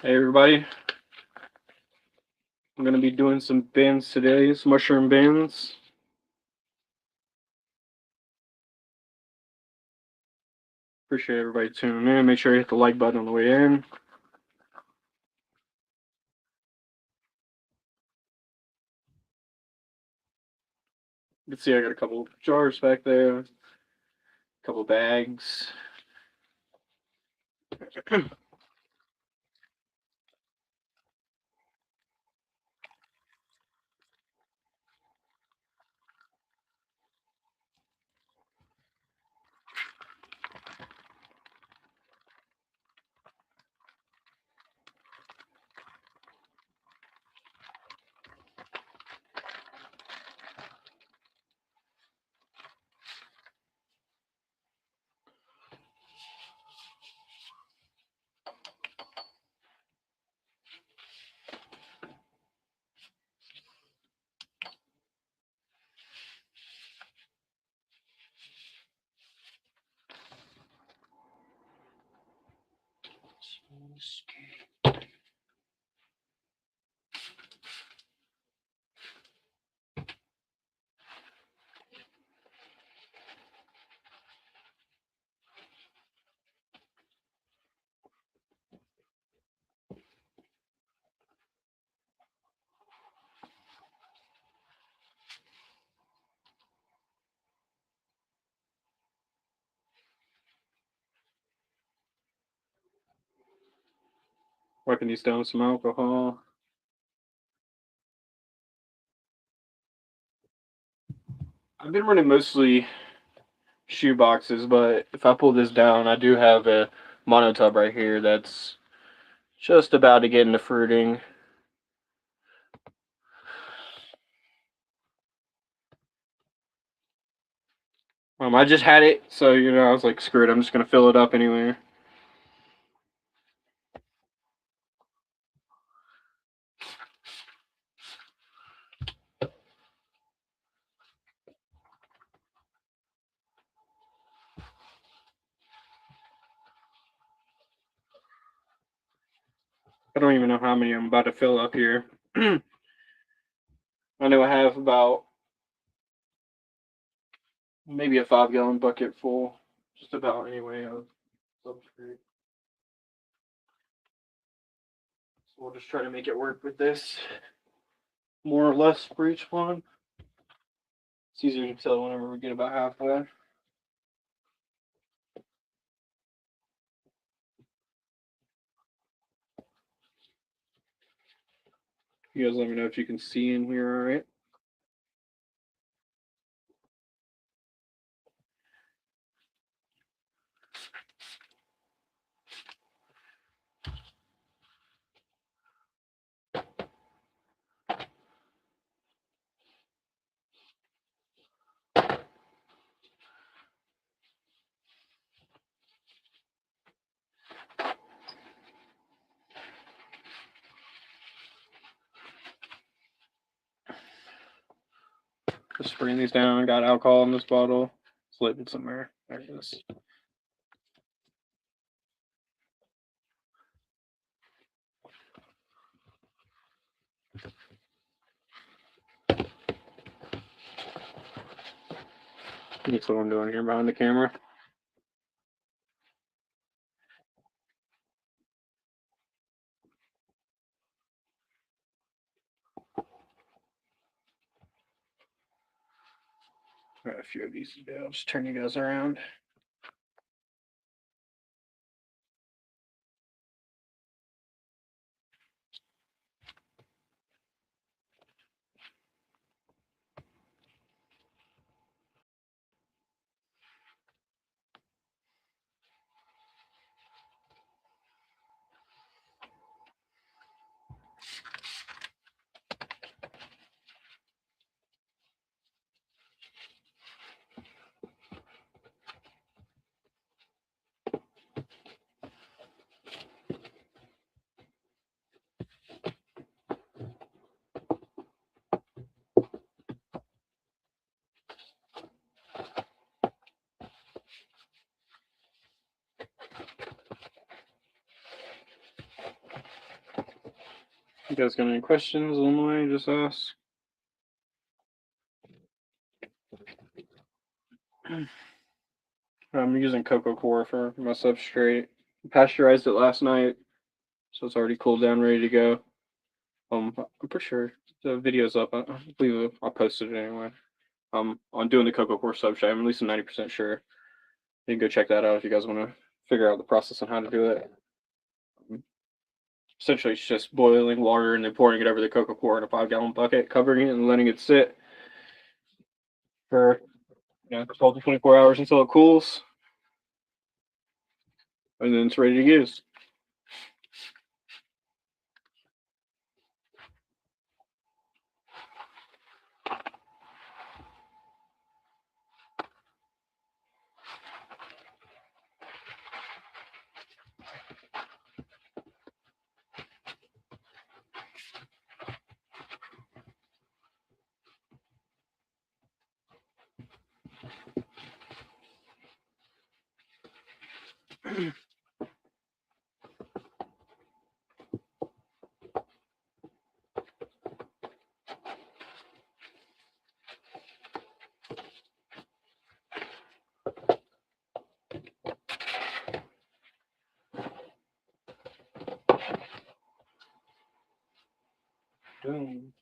Hey everybody, I'm gonna be doing some bins today, some mushroom bins. Appreciate everybody tuning in. Make sure you hit the like button on the way in. You can see I got a couple jars back there, a couple bags. Wiping these down with some alcohol. I've been running mostly shoe boxes, but if I pull this down, I do have a mono tub right here that's just about to get into fruiting. I just had it, so I was like, screw it, I'm just gonna fill it up anyway. I don't even know how many I'm about to fill up here. I know I have about maybe a 5 gallon bucket full, just about anyway, of substrate. So we'll just try to make it work with this, more or less for each one. It's easier to tell whenever we get about halfway. You guys let me know if you can see in here, all right? Just spraying these down. Got alcohol in this bottle. It's lit somewhere. There it is. That's what I'm doing here behind the camera. Got a few of these to do. I'll just turn you guys around. You guys got any questions on the way? Just ask. I'm using Coco Core for my substrate. Pasteurized it last night, so it's already cooled down, ready to go. I'm pretty sure the video's up. I believe I posted it anyway. On doing the Coco Core substrate. I'm at least 90% sure. You can go check that out if you guys want to figure out the process on how to do it. Essentially, it's just boiling water and then pouring it over the Coco Core in a 5-gallon bucket, covering it and letting it sit for 12 to 24 hours until it cools, and then it's ready to use. Boom.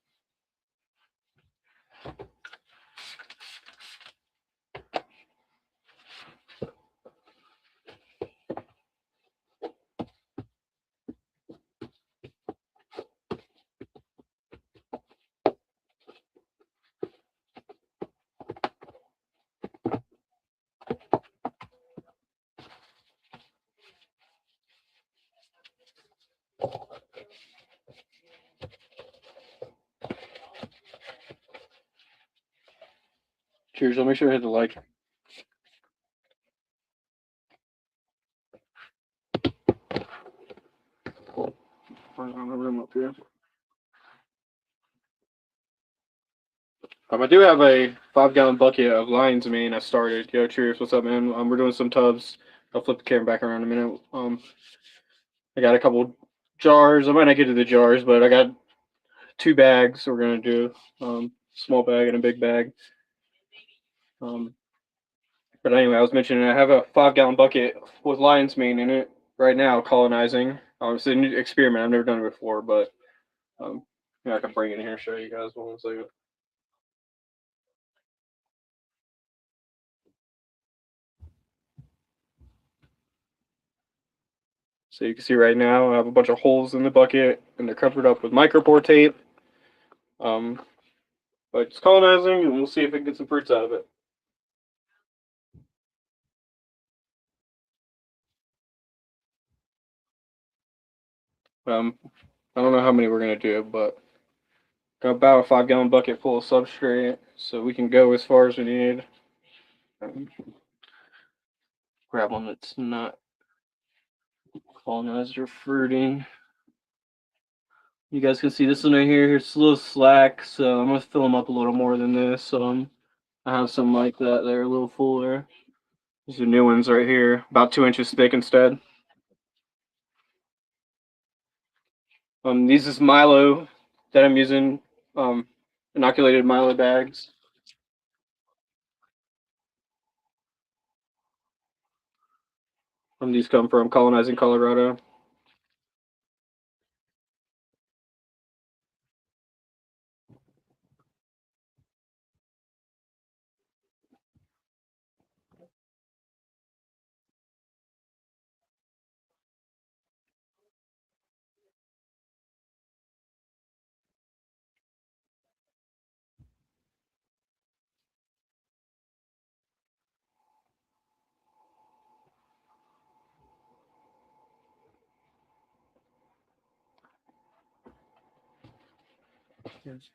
Cheers. I'll make sure I hit the like. On the room up here. I do have a 5-gallon bucket of lion's mane I started. Yo, cheers. What's up, man? We're doing some tubs. I'll flip the camera back around in a minute. I got a couple jars. I might not get to the jars, but I got 2 bags. We're gonna do small bag and a big bag. But anyway, I was mentioning I have a 5-gallon bucket with lion's mane in it right now, colonizing. It's a new experiment. I've never done it before, but I can bring it in here and show you guys one second. So you can see right now I have a bunch of holes in the bucket, and they're covered up with micropore tape. But it's colonizing, and we'll see if it gets some fruits out of it. I don't know how many we're gonna do, but got about a 5-gallon bucket full of substrate, so we can go as far as we need. Grab one that's not colonized or fruiting. You guys can see this one right here. It's a little slack, so I'm gonna fill them up a little more than this. I have some like that. They're a little fuller. These are new ones right here, about 2 inches thick instead. These is Milo that I'm using, inoculated Milo bags. These come from Colonizing Colorado. Yes.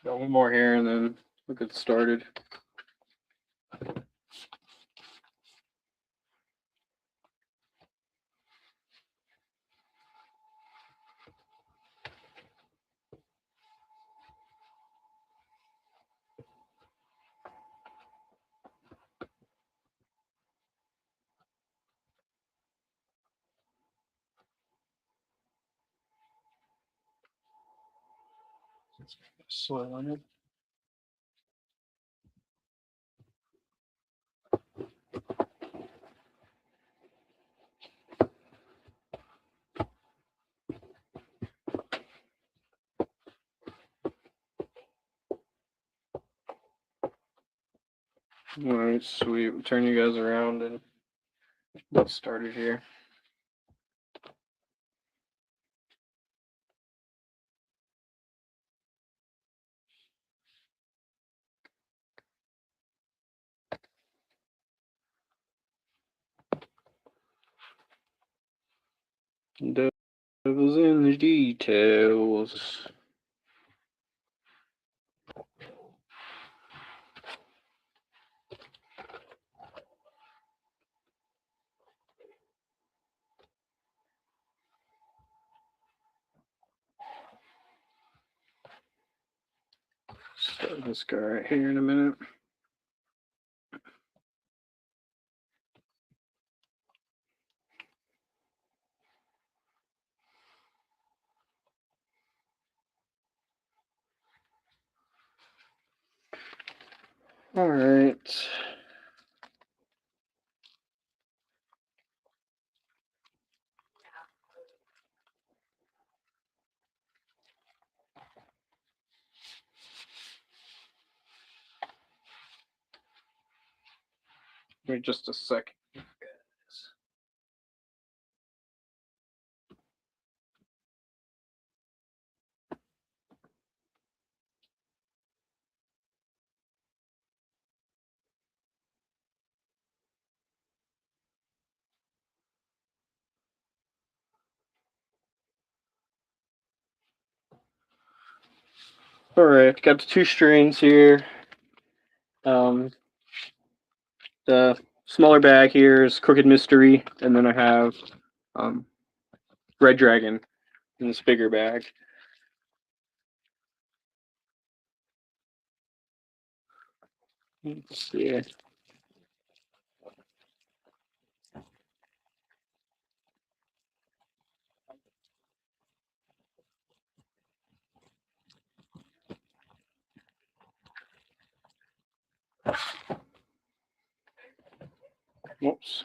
Got one more here and then we'll get started. Soil on it. Alright, sweet. We'll turn you guys around and get started here. Devil's in the details. Start this guy right here in a minute. All right. Wait just a second. All right, got the two strains here. The smaller bag here is Crooked Mystery, and then I have Red Dragon in this bigger bag. Let's see. Whoops.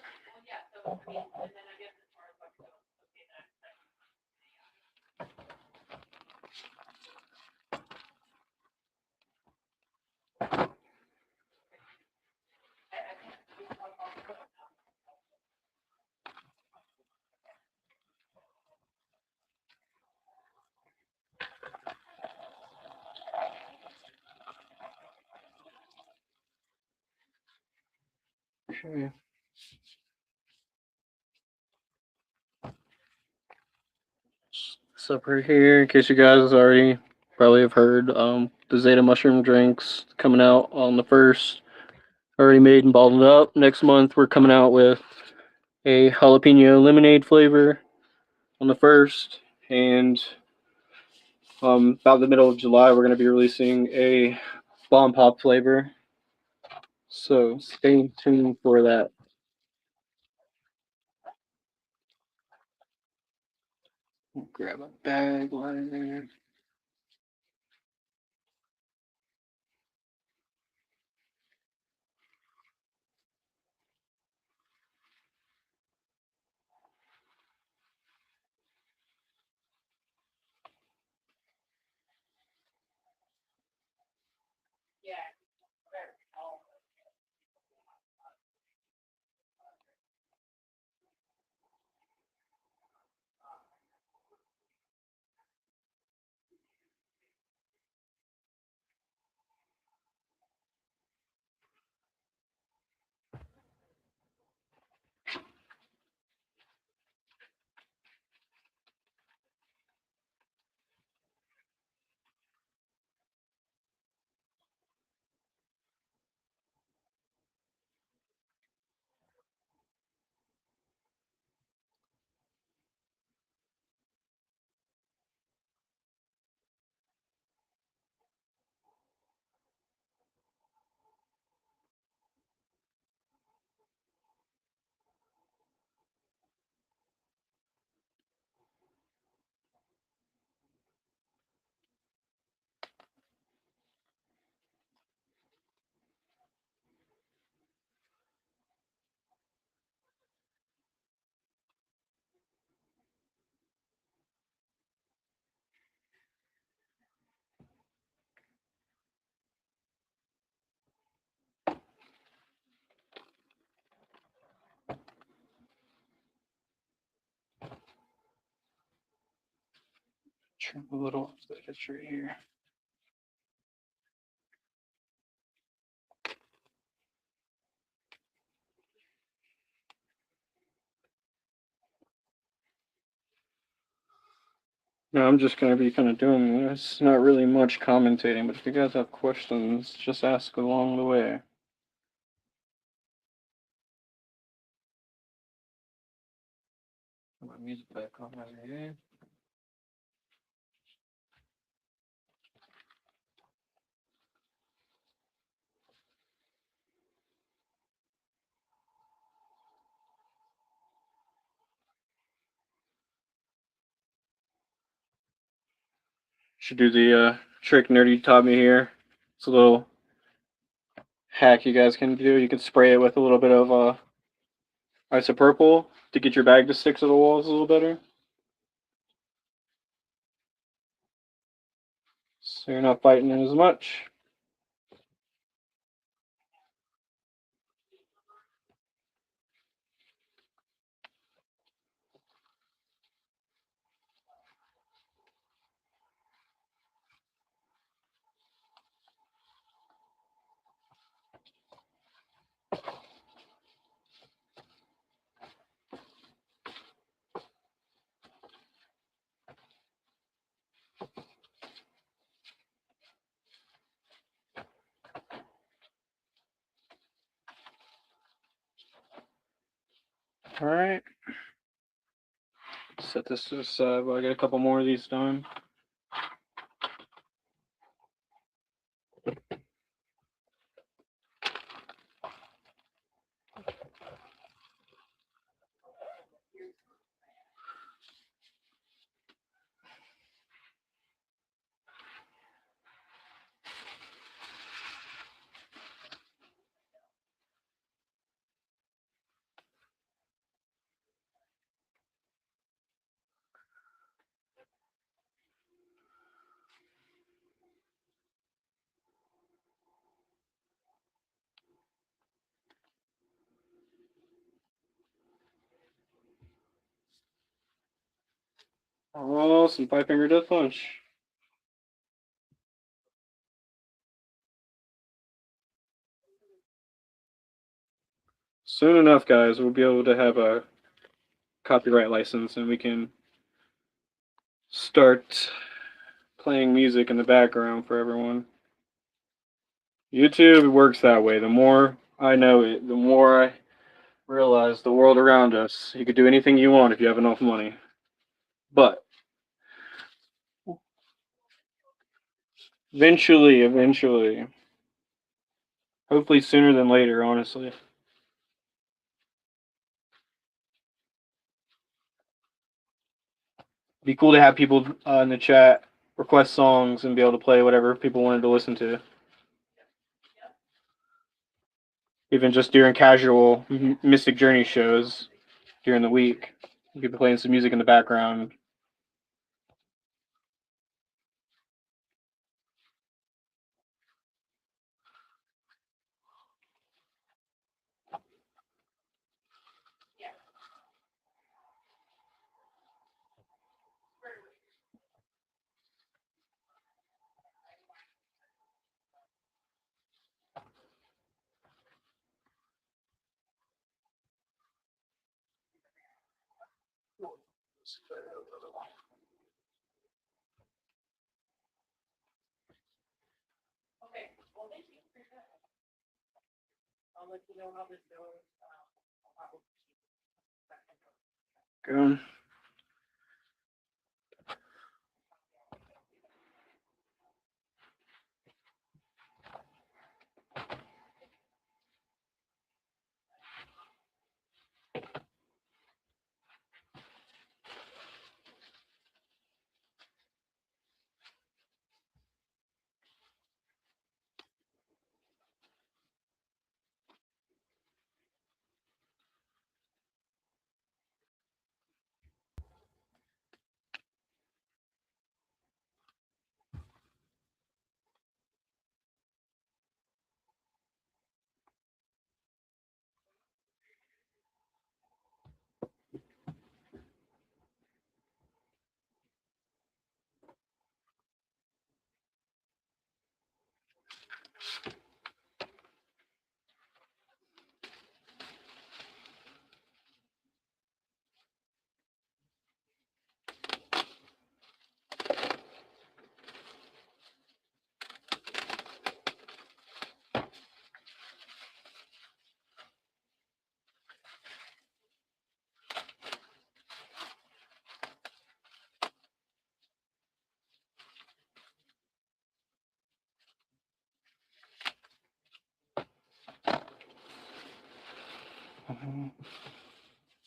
Okay. So right here, in case you guys already probably have heard, the Zeta mushroom drinks coming out on the 1st. Already made and bottled up. Next month we're coming out with a jalapeno lemonade flavor on the 1st, and about the middle of July we're going to be releasing a bomb pop flavor. So stay tuned for that. Grab a bag line there. Trim a little off the edge right here. Now I'm just going to be kind of doing this. Not really much commentating, but if you guys have questions, just ask along the way. Put my music back on over here. Should do the trick Nerdy taught me here. It's a little hack you guys can do. You can spray it with a little bit of isopropyl to get your bag to stick to the walls a little better. So you're not fighting it as much. All right. Set this to the side while I get a couple more of these done. Oh, some Five Finger Death Punch. Soon enough, guys, we'll be able to have a copyright license and we can start playing music in the background for everyone. YouTube works that way. The more I know it, the more I realize the world around us. You could do anything you want if you have enough money. But eventually, hopefully sooner than later, honestly. Be cool to have people in the chat request songs and be able to play whatever people wanted to listen to. Even just during casual Mystic Journey shows during the week, you could be playing some music in the background. Go.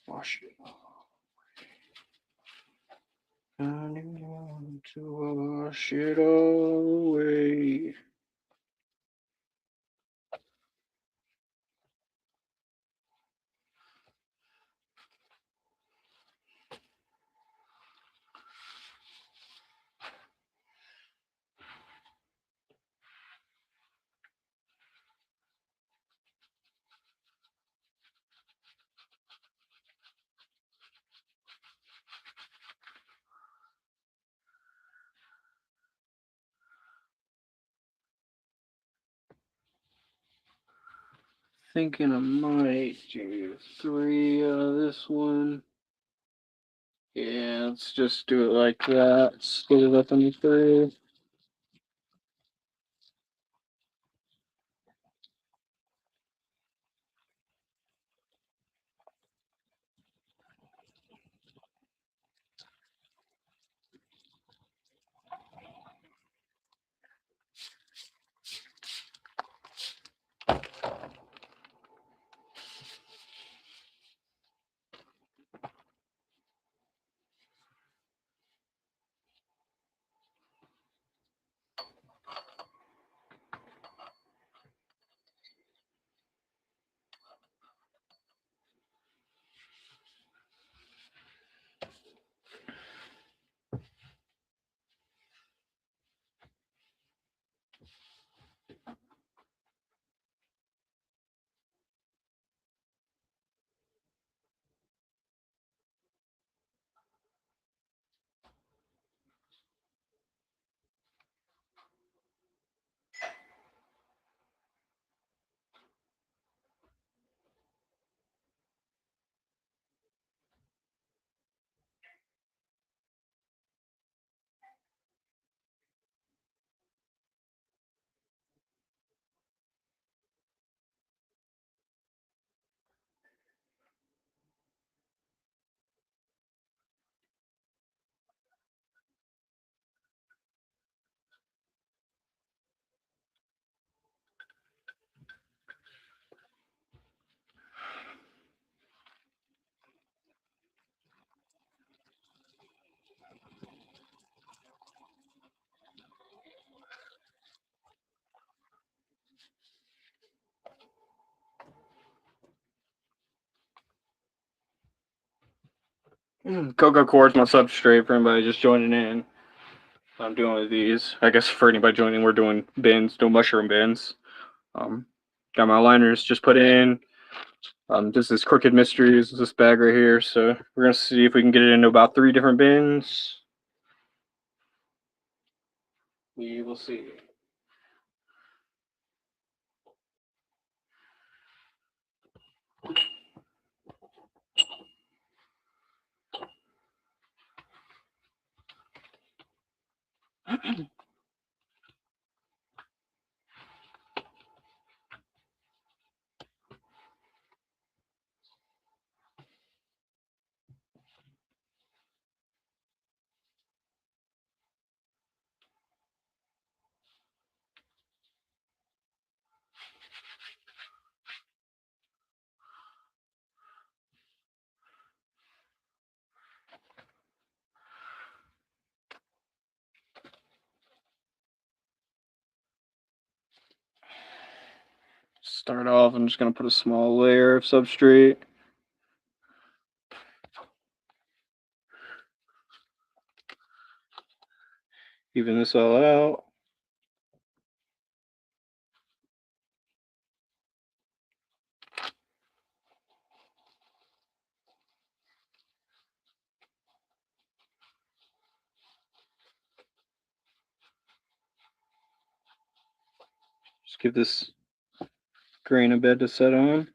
Wash it off. I want to wash it all away. Thinking I might do 3 out of this one. Yeah, let's just do it like that. Split it up into 3. Cocoa Core's my substrate for anybody just joining in. I'm doing with these. I guess for anybody joining, we're doing bins, doing mushroom bins. Got my liners just put in. This is Crooked Mysteries, this bag right here. So we're gonna see if we can get it into about 3 different bins. We will see. Start off, I'm just gonna put a small layer of substrate. Even this all out. Just give this grain a bed to set on.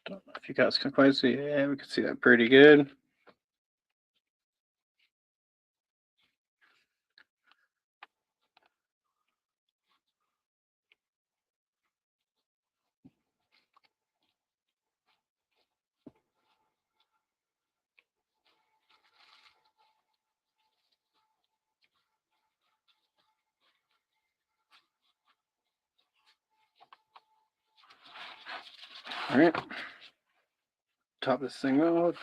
Don't know if you guys can quite see. Yeah, we can see that pretty good. All right, top this thing off.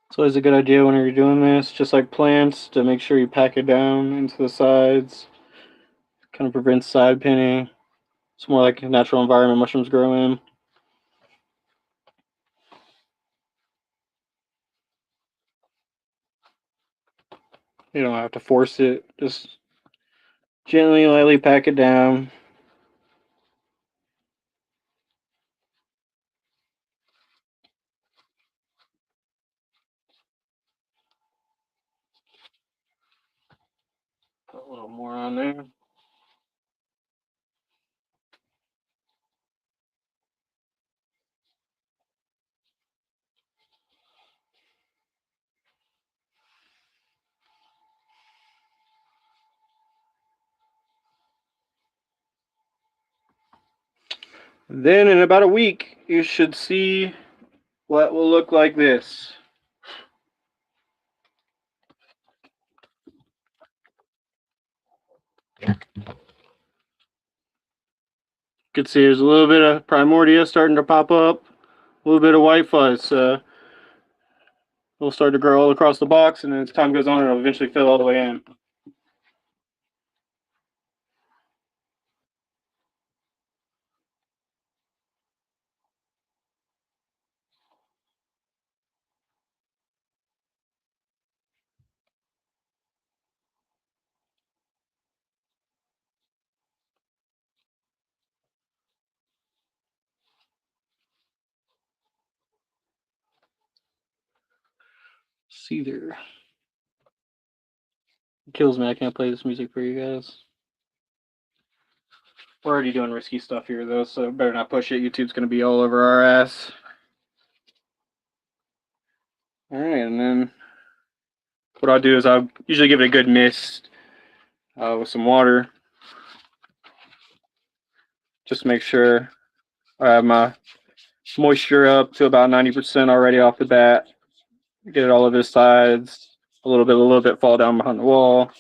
It's always a good idea when you're doing this, just like plants, to make sure you pack it down into the sides. Kind of prevents side pinning. It's more like a natural environment mushrooms grow in. You don't have to force it. Just gently, lightly pack it down. Put a little more on there. Then in about a week, you should see what will look like this. You can see there's a little bit of primordia starting to pop up, a little bit of white fuzz. It'll start to grow all across the box, and then as time goes on, it'll eventually fill all the way in. See there. It kills me I can't play this music for you guys. We're already doing risky stuff here, though, so better not push it. YouTube's going to be all over our ass. All right, and then what I'll do is I'll usually give it a good mist with some water. Just to make sure I have my moisture up to about 90% already off the bat. Get it all over the sides. A little bit fall down behind the wall.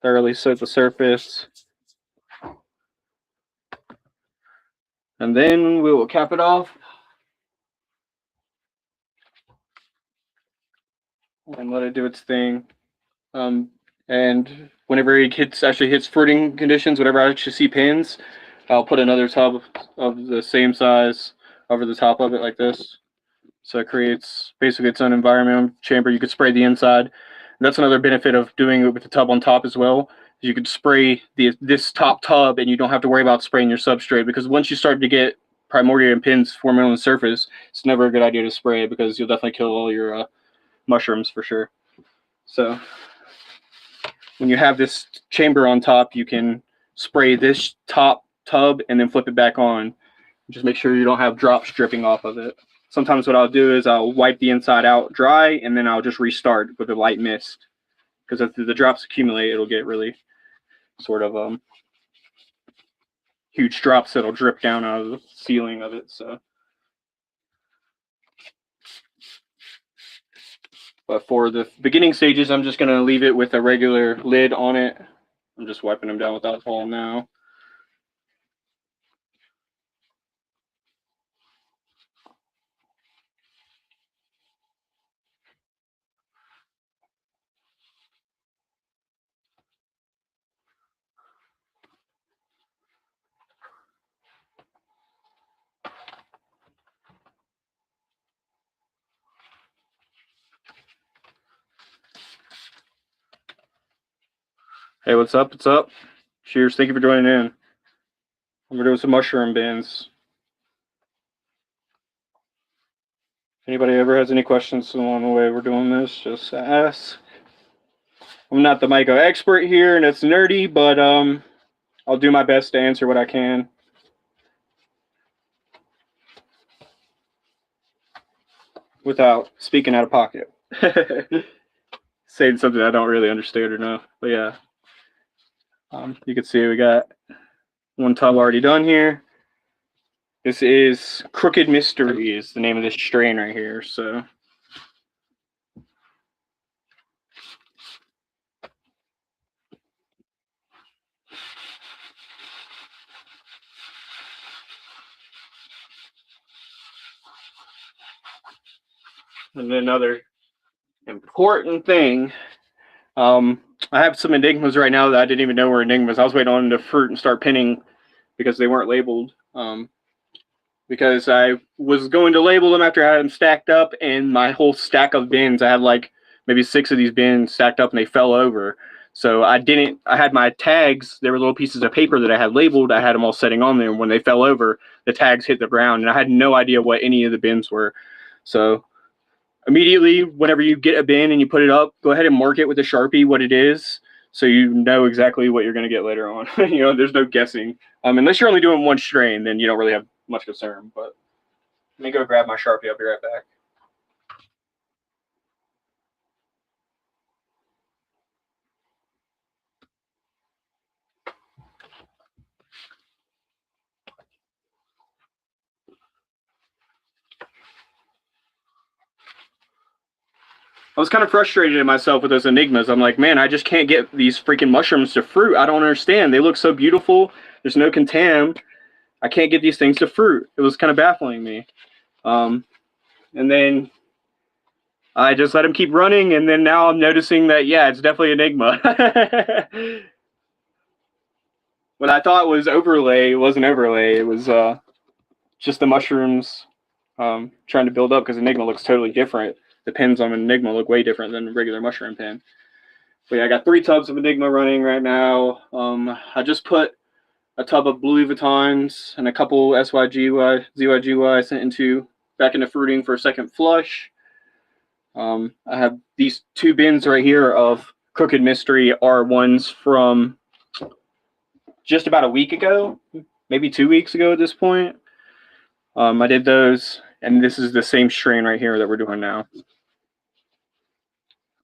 Thoroughly soak the surface. And then we will cap it off. And let it do its thing. And whenever it actually hits fruiting conditions, whenever I actually see pins, I'll put another tub of the same size over the top of it like this. So it creates basically its own environment chamber. You could spray the inside. And that's another benefit of doing it with the tub on top as well. You could spray this top tub and you don't have to worry about spraying your substrate, because once you start to get primordia and pins forming on the surface, it's never a good idea to spray it, because you'll definitely kill all your mushrooms for sure. So when you have this chamber on top, you can spray this top tub and then flip it back on. Just make sure you don't have drops dripping off of it. Sometimes what I'll do is I'll wipe the inside out dry, and then I'll just restart with a light mist. Because if the drops accumulate, it'll get really sort of huge drops that'll drip down out of the ceiling of it. So, but for the beginning stages, I'm just gonna leave it with a regular lid on it. I'm just wiping them down with alcohol now. Hey, what's up? What's up? Cheers. Thank you for joining in. We're doing some mushroom bins. If anybody ever has any questions along the way we're doing this, just ask. I'm not the Myco expert here, and it's nerdy, but I'll do my best to answer what I can. Without speaking out of pocket. Saying something I don't really understand or know. But yeah. You can see we got one tub already done here. This is Crooked Mystery is the name of this strain right here. So and then another important thing. I have some enigmas right now that I didn't even know were enigmas. I was waiting on the fruit and start pinning because they weren't labeled. Because I was going to label them after I had them stacked up, and my whole stack of bins, I had like maybe 6 of these bins stacked up and they fell over. So I had my tags, there were little pieces of paper that I had labeled, I had them all setting on there, and when they fell over, the tags hit the ground, and I had no idea what any of the bins were. So immediately, whenever you get a bin and you put it up, go ahead and mark it with a Sharpie what it is, so you know exactly what you're going to get later on. There's no guessing. Unless you're only doing one strain, then you don't really have much concern. But let me go grab my Sharpie. I'll be right back. I was kind of frustrated at myself with those enigmas. I'm like, man, I just can't get these freaking mushrooms to fruit. I don't understand. They look so beautiful. There's no contam. I can't get these things to fruit. It was kind of baffling me. And then I just let them keep running, and then now I'm noticing that, yeah, it's definitely enigma. What I thought was overlay wasn't overlay. It was just the mushrooms trying to build up, because enigma looks totally different. The pins on enigma look way different than a regular mushroom pin. But yeah, I got 3 tubs of enigma running right now. I just put a tub of Louis Vuittons and a couple SYGY, ZYGY sent back into fruiting for a second flush. I have these 2 bins right here of Crooked Mystery R1s from just about a week ago, maybe 2 weeks ago at this point. I did those, and this is the same strain right here that we're doing now.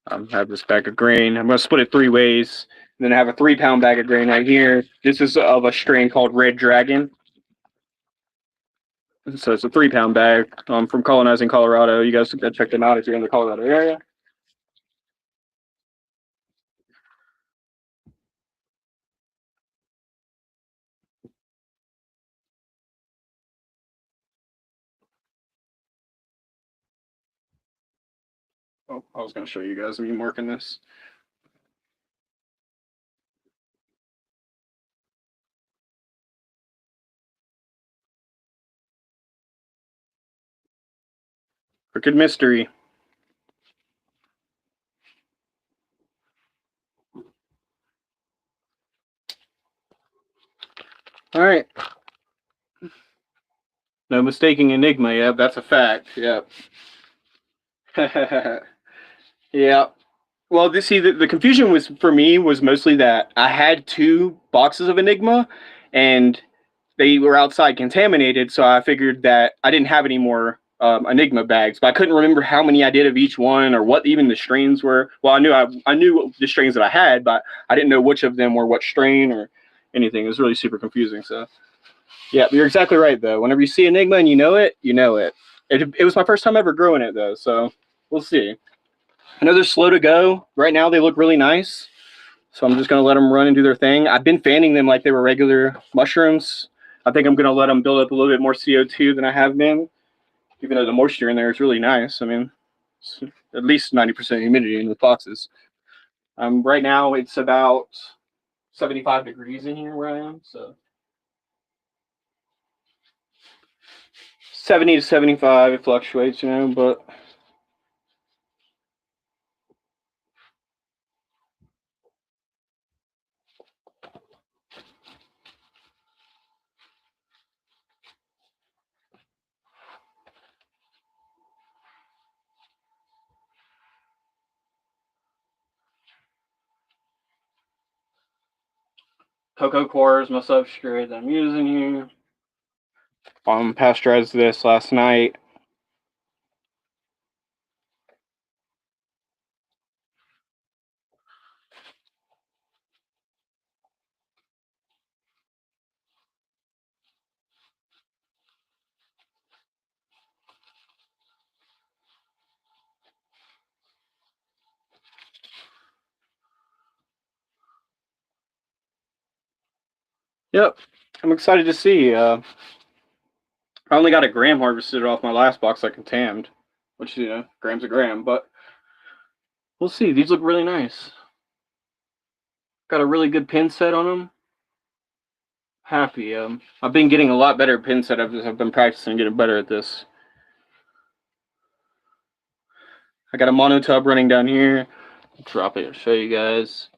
I have this bag of grain. I'm going to split it 3 ways. And then I have a 3-pound bag of grain right here. This is of a strain called Red Dragon. So it's a 3-pound bag from Colonizing Colorado. You guys can check them out if you're in the Colorado area. Oh, I was going to show you guys me marking this. Crooked Mystery. All right. No mistaking enigma. Yeah, that's a fact. Yep. Yeah. Well, the confusion was for me was mostly that I had 2 boxes of enigma, and they were outside contaminated. So I figured that I didn't have any more enigma bags, but I couldn't remember how many I did of each one or what even the strains were. Well, I knew the strains that I had, but I didn't know which of them were what strain or anything. It was really super confusing. So yeah, you're exactly right though. Whenever you see enigma and you know it, you know it. It was my first time ever growing it though, so we'll see. I know they're slow to go. Right now they look really nice, so I'm just going to let them run and do their thing. I've been fanning them like they were regular mushrooms. I think I'm going to let them build up a little bit more CO2 than I have been, even though the moisture in there is really nice. I mean, it's at least 90% humidity in the boxes. Right now it's about 75 degrees in here where I am, so 70 to 75, it fluctuates, but Cocoa Core is my substrate that I'm using here. Pasteurized this last night. Yep, I'm excited to see. I only got a gram harvested off my last box I contamed, which, you know, gram's a gram, but we'll see. These look really nice. Got a really good pin set on them. Happy. I've been getting a lot better pin set as I've been practicing getting better at this. I got a mono tub running down here. I'll drop it and show you guys.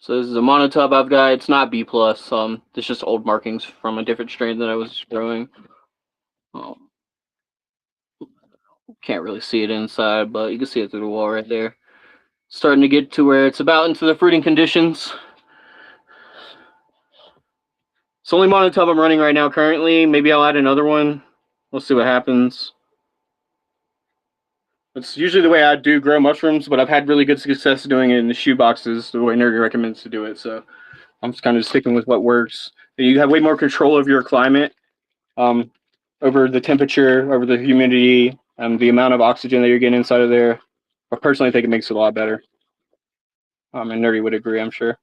So this is a mono tub I've got. It's not B+. It's just old markings from a different strain that I was growing. Can't really see it inside, but you can see it through the wall right there. Starting to get to where it's about into the fruiting conditions. It's the only mono tub I'm running right now currently. Maybe I'll add another one. We'll see what happens. It's usually the way I do grow mushrooms, but I've had really good success doing it in the shoe boxes, the way Nerdy recommends to do it. So I'm just kind of sticking with what works. You have way more control of your climate, over the temperature, over the humidity, and the amount of oxygen that you're getting inside of there. I personally think it makes it a lot better. And Nerdy would agree, I'm sure.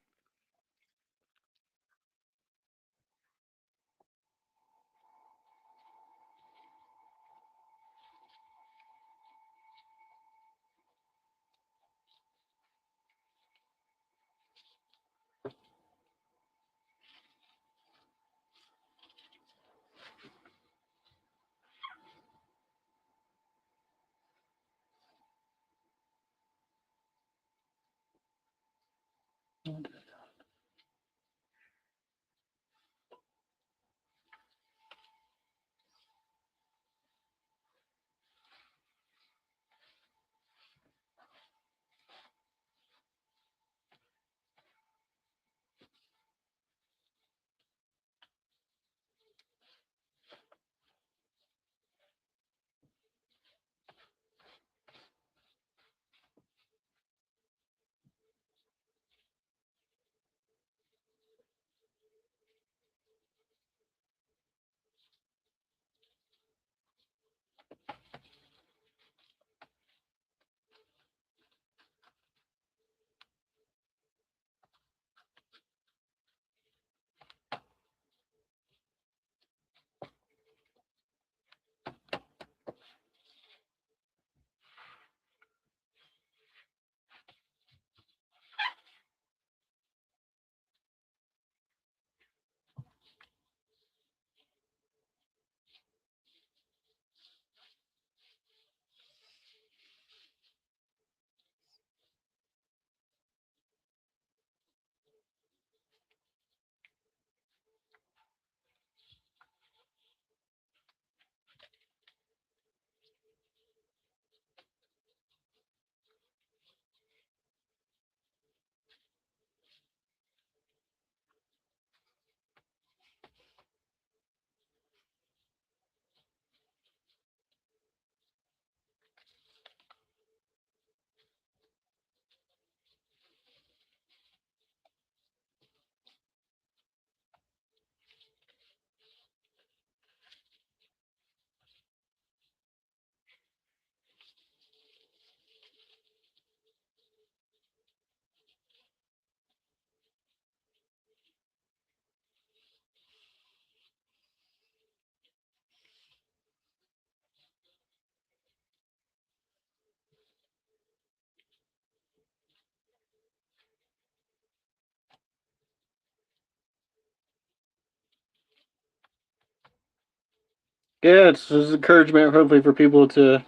Yeah, it's just encouragement, hopefully, for people to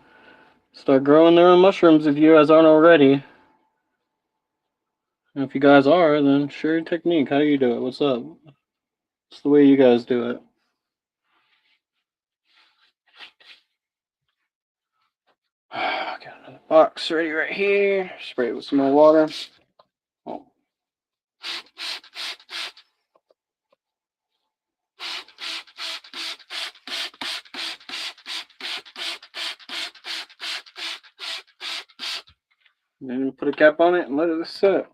start growing their own mushrooms if you guys aren't already. And if you guys are, then share your technique. How do you do it? What's up? What's the way you guys do it? Got another box ready right here. Spray it with some more water. Oh. And then put a cap on it and let it set.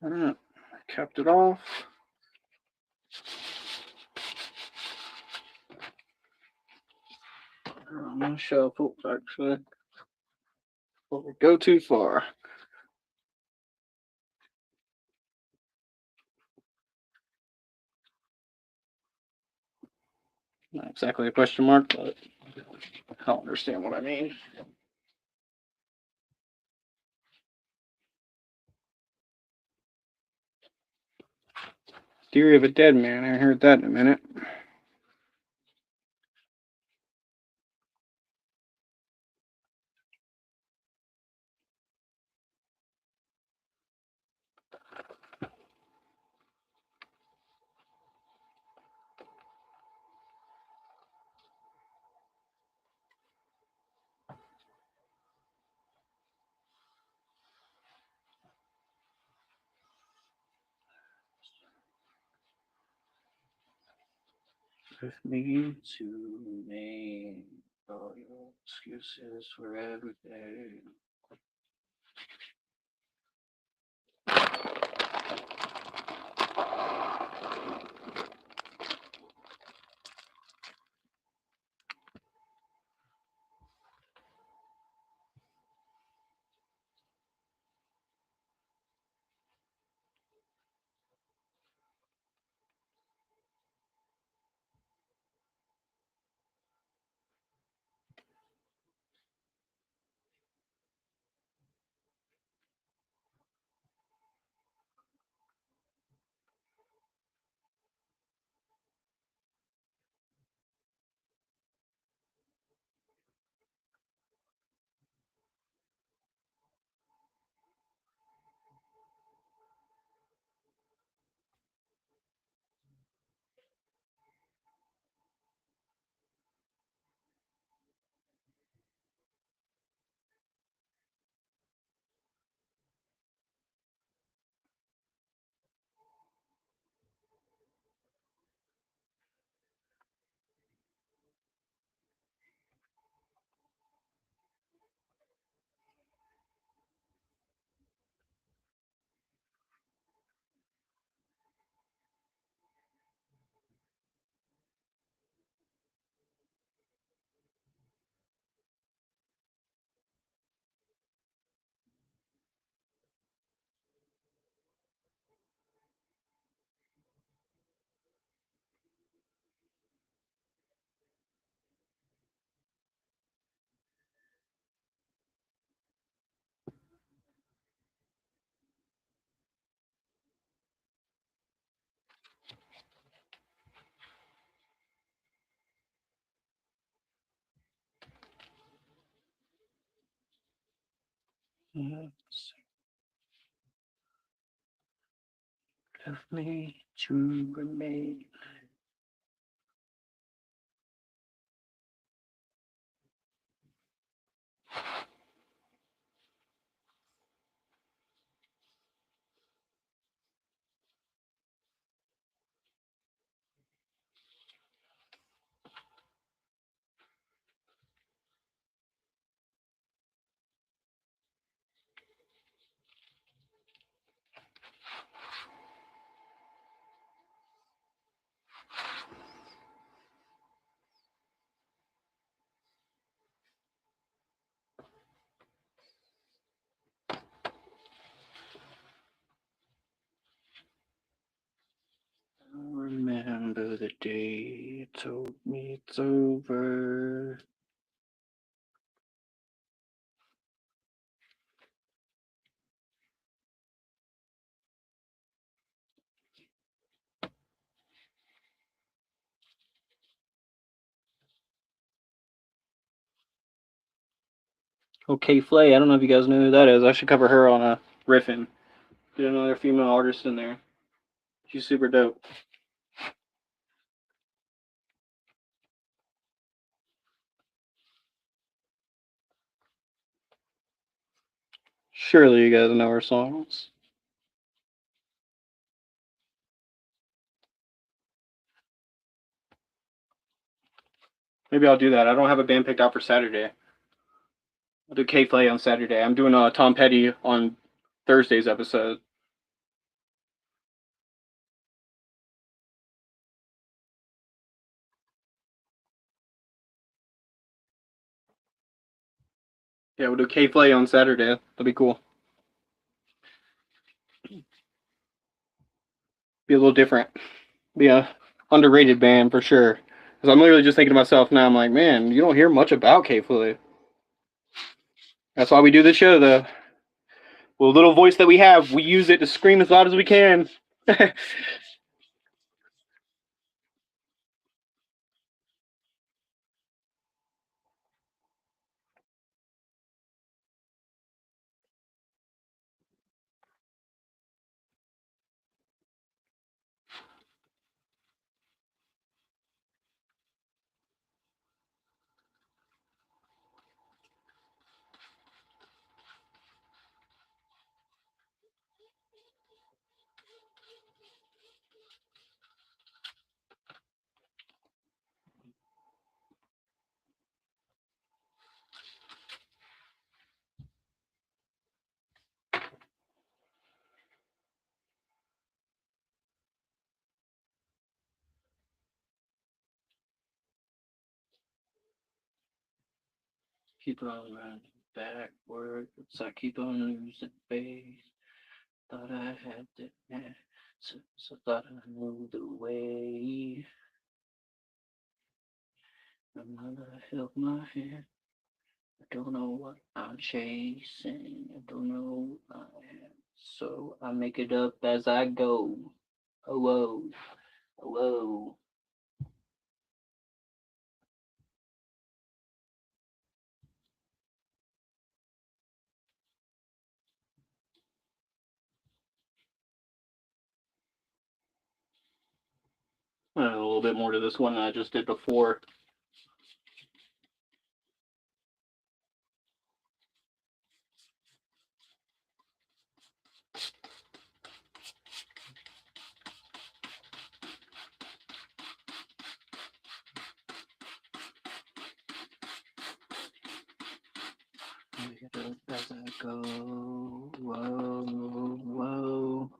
Alright, capped it off. I'm gonna shuffle, actually. Before we go too far. Not exactly a question mark, but I'll understand what I mean. Theory of a dead man. I heard that in a minute. With me to name all your excuses for everything. Left me to remain. the day it told me it's over. Okay, Flay, I don't know if you guys know who that is. I should cover her on a riffin'. Get another female artist in there. She's super dope. Surely you guys know her songs. Maybe I'll do that. I don't have a band picked out for Saturday. I'll do K Flay on Saturday. I'm doing Tom Petty on Thursday's episode. Yeah, we'll do K Flay on Saturday. That'll be cool. Be a little different. Be a underrated band for sure. Because I'm literally just thinking to myself now, I'm like, man, you don't hear much about K Flay. That's why we do this show, though. Well, little voice that we have, we use it to scream as loud as we can. Keep on running backwards. I keep on losing faith. Thought I had the answer, so thought I knew the way. Another held my hand. I don't know what I'm chasing. I don't know what I am. So I make it up as I go. Oh, whoa. Oh, whoa. A little bit more to this one than I just did before. Make it up as I go. Whoa, whoa.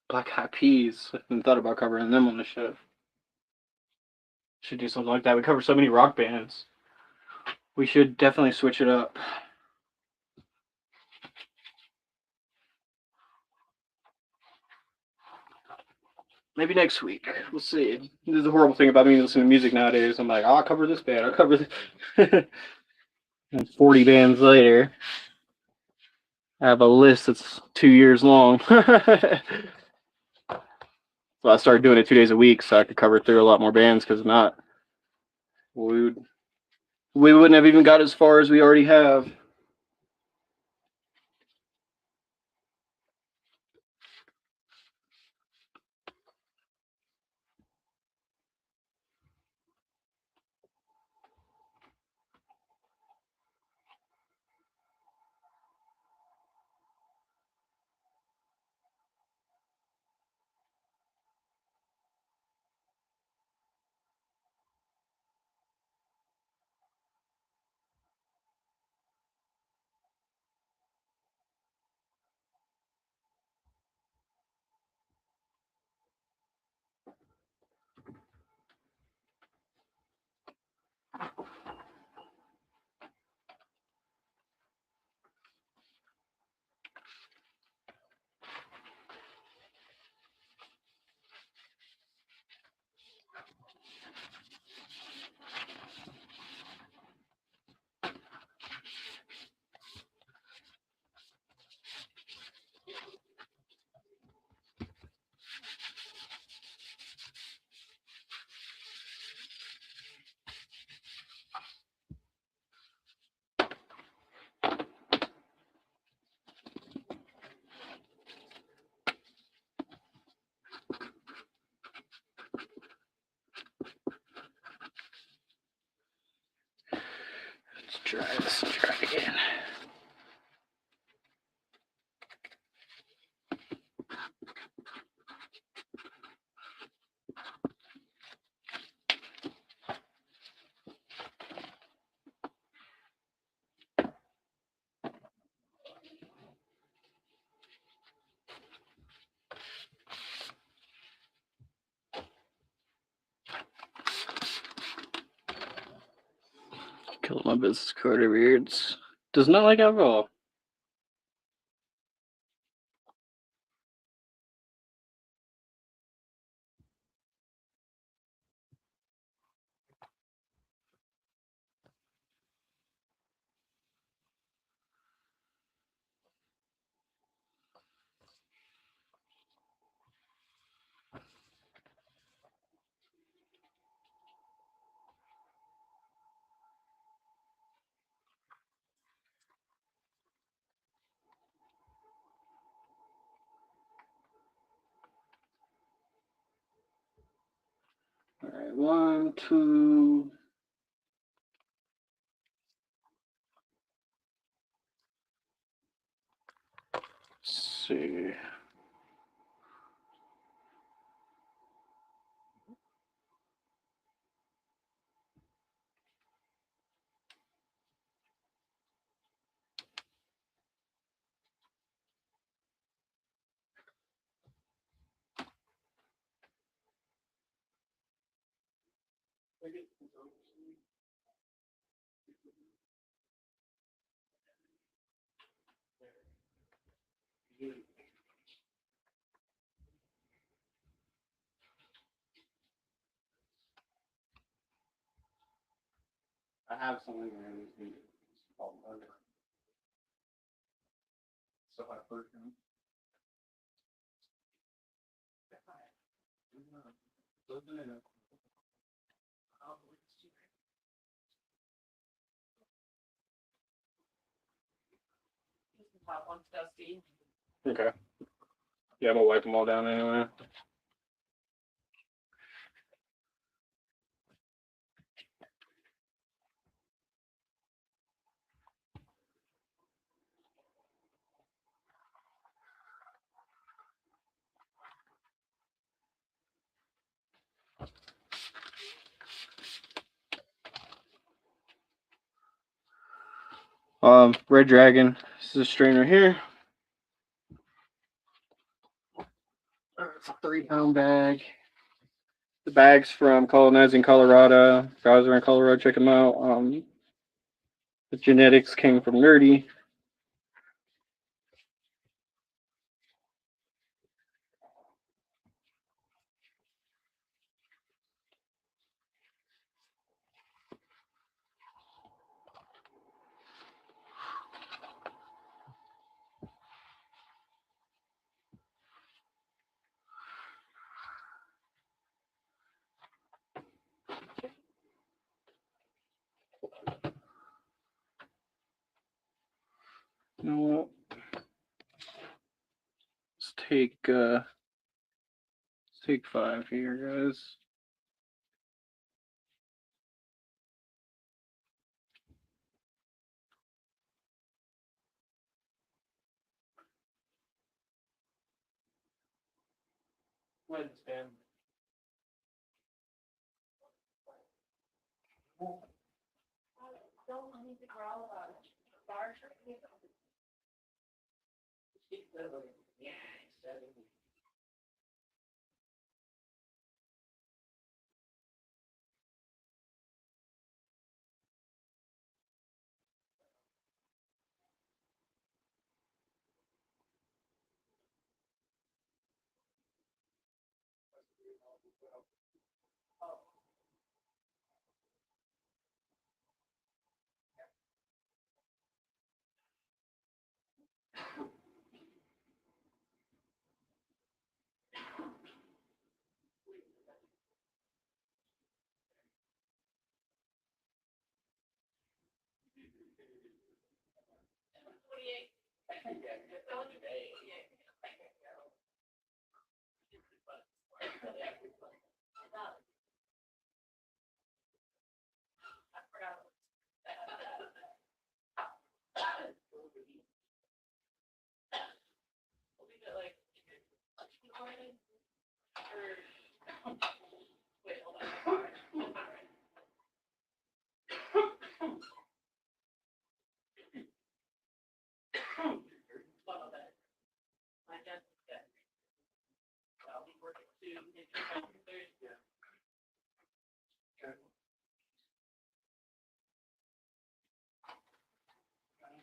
Black Eyed Peas. I haven't thought about covering them on the show. Should do something like that. We cover so many rock bands. We should definitely switch it up. Maybe next week. We'll see. This is the horrible thing about me listening to music nowadays. I'm like, oh, I'll cover this band. I'll cover this. And 40 bands later, I have a list that's 2 years long. So I started doing it 2 days a week so I could cover through a lot more bands, because if not, we wouldn't have even got as far as we already have. try again. Killed my business card over here. It does not like alcohol. All right, 1, 2. Let's see. I have something called so I put Okay. Yeah, I'm gonna wipe them all down anyway. Red Dragon. This is a strain right here. It's a 3-pound bag. The bag's from Colonizing Colorado. If you guys are in Colorado, check them out. The genetics came from Nerdy. You know what? Let's take 5 here, guys. When's Ben?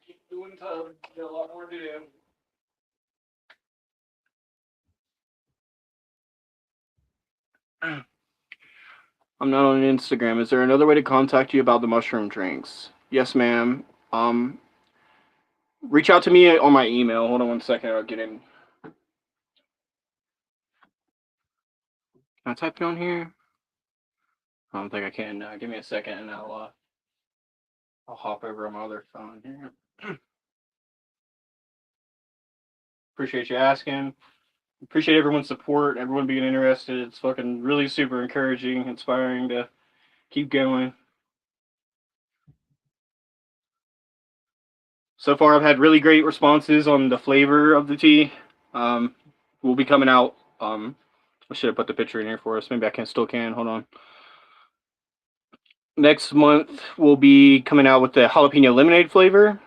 Keep doing tub. Got a lot more to do. I'm not on Instagram. Is there another way to contact you about the mushroom drinks? Yes, ma'am. Reach out to me on my email. Hold on 1 second. I'll get in. Can I type it on here? I don't think I can. Give me a second, and I'll hop over on my other phone here. Appreciate you asking. Appreciate everyone's support. Everyone being interested. It's fucking really super encouraging, inspiring to keep going. So far, I've had really great responses on the flavor of the tea. Will be coming out. I should have put the picture in here for us. Maybe I still can. Hold on. Next month, we'll be coming out with the jalapeno lemonade flavor.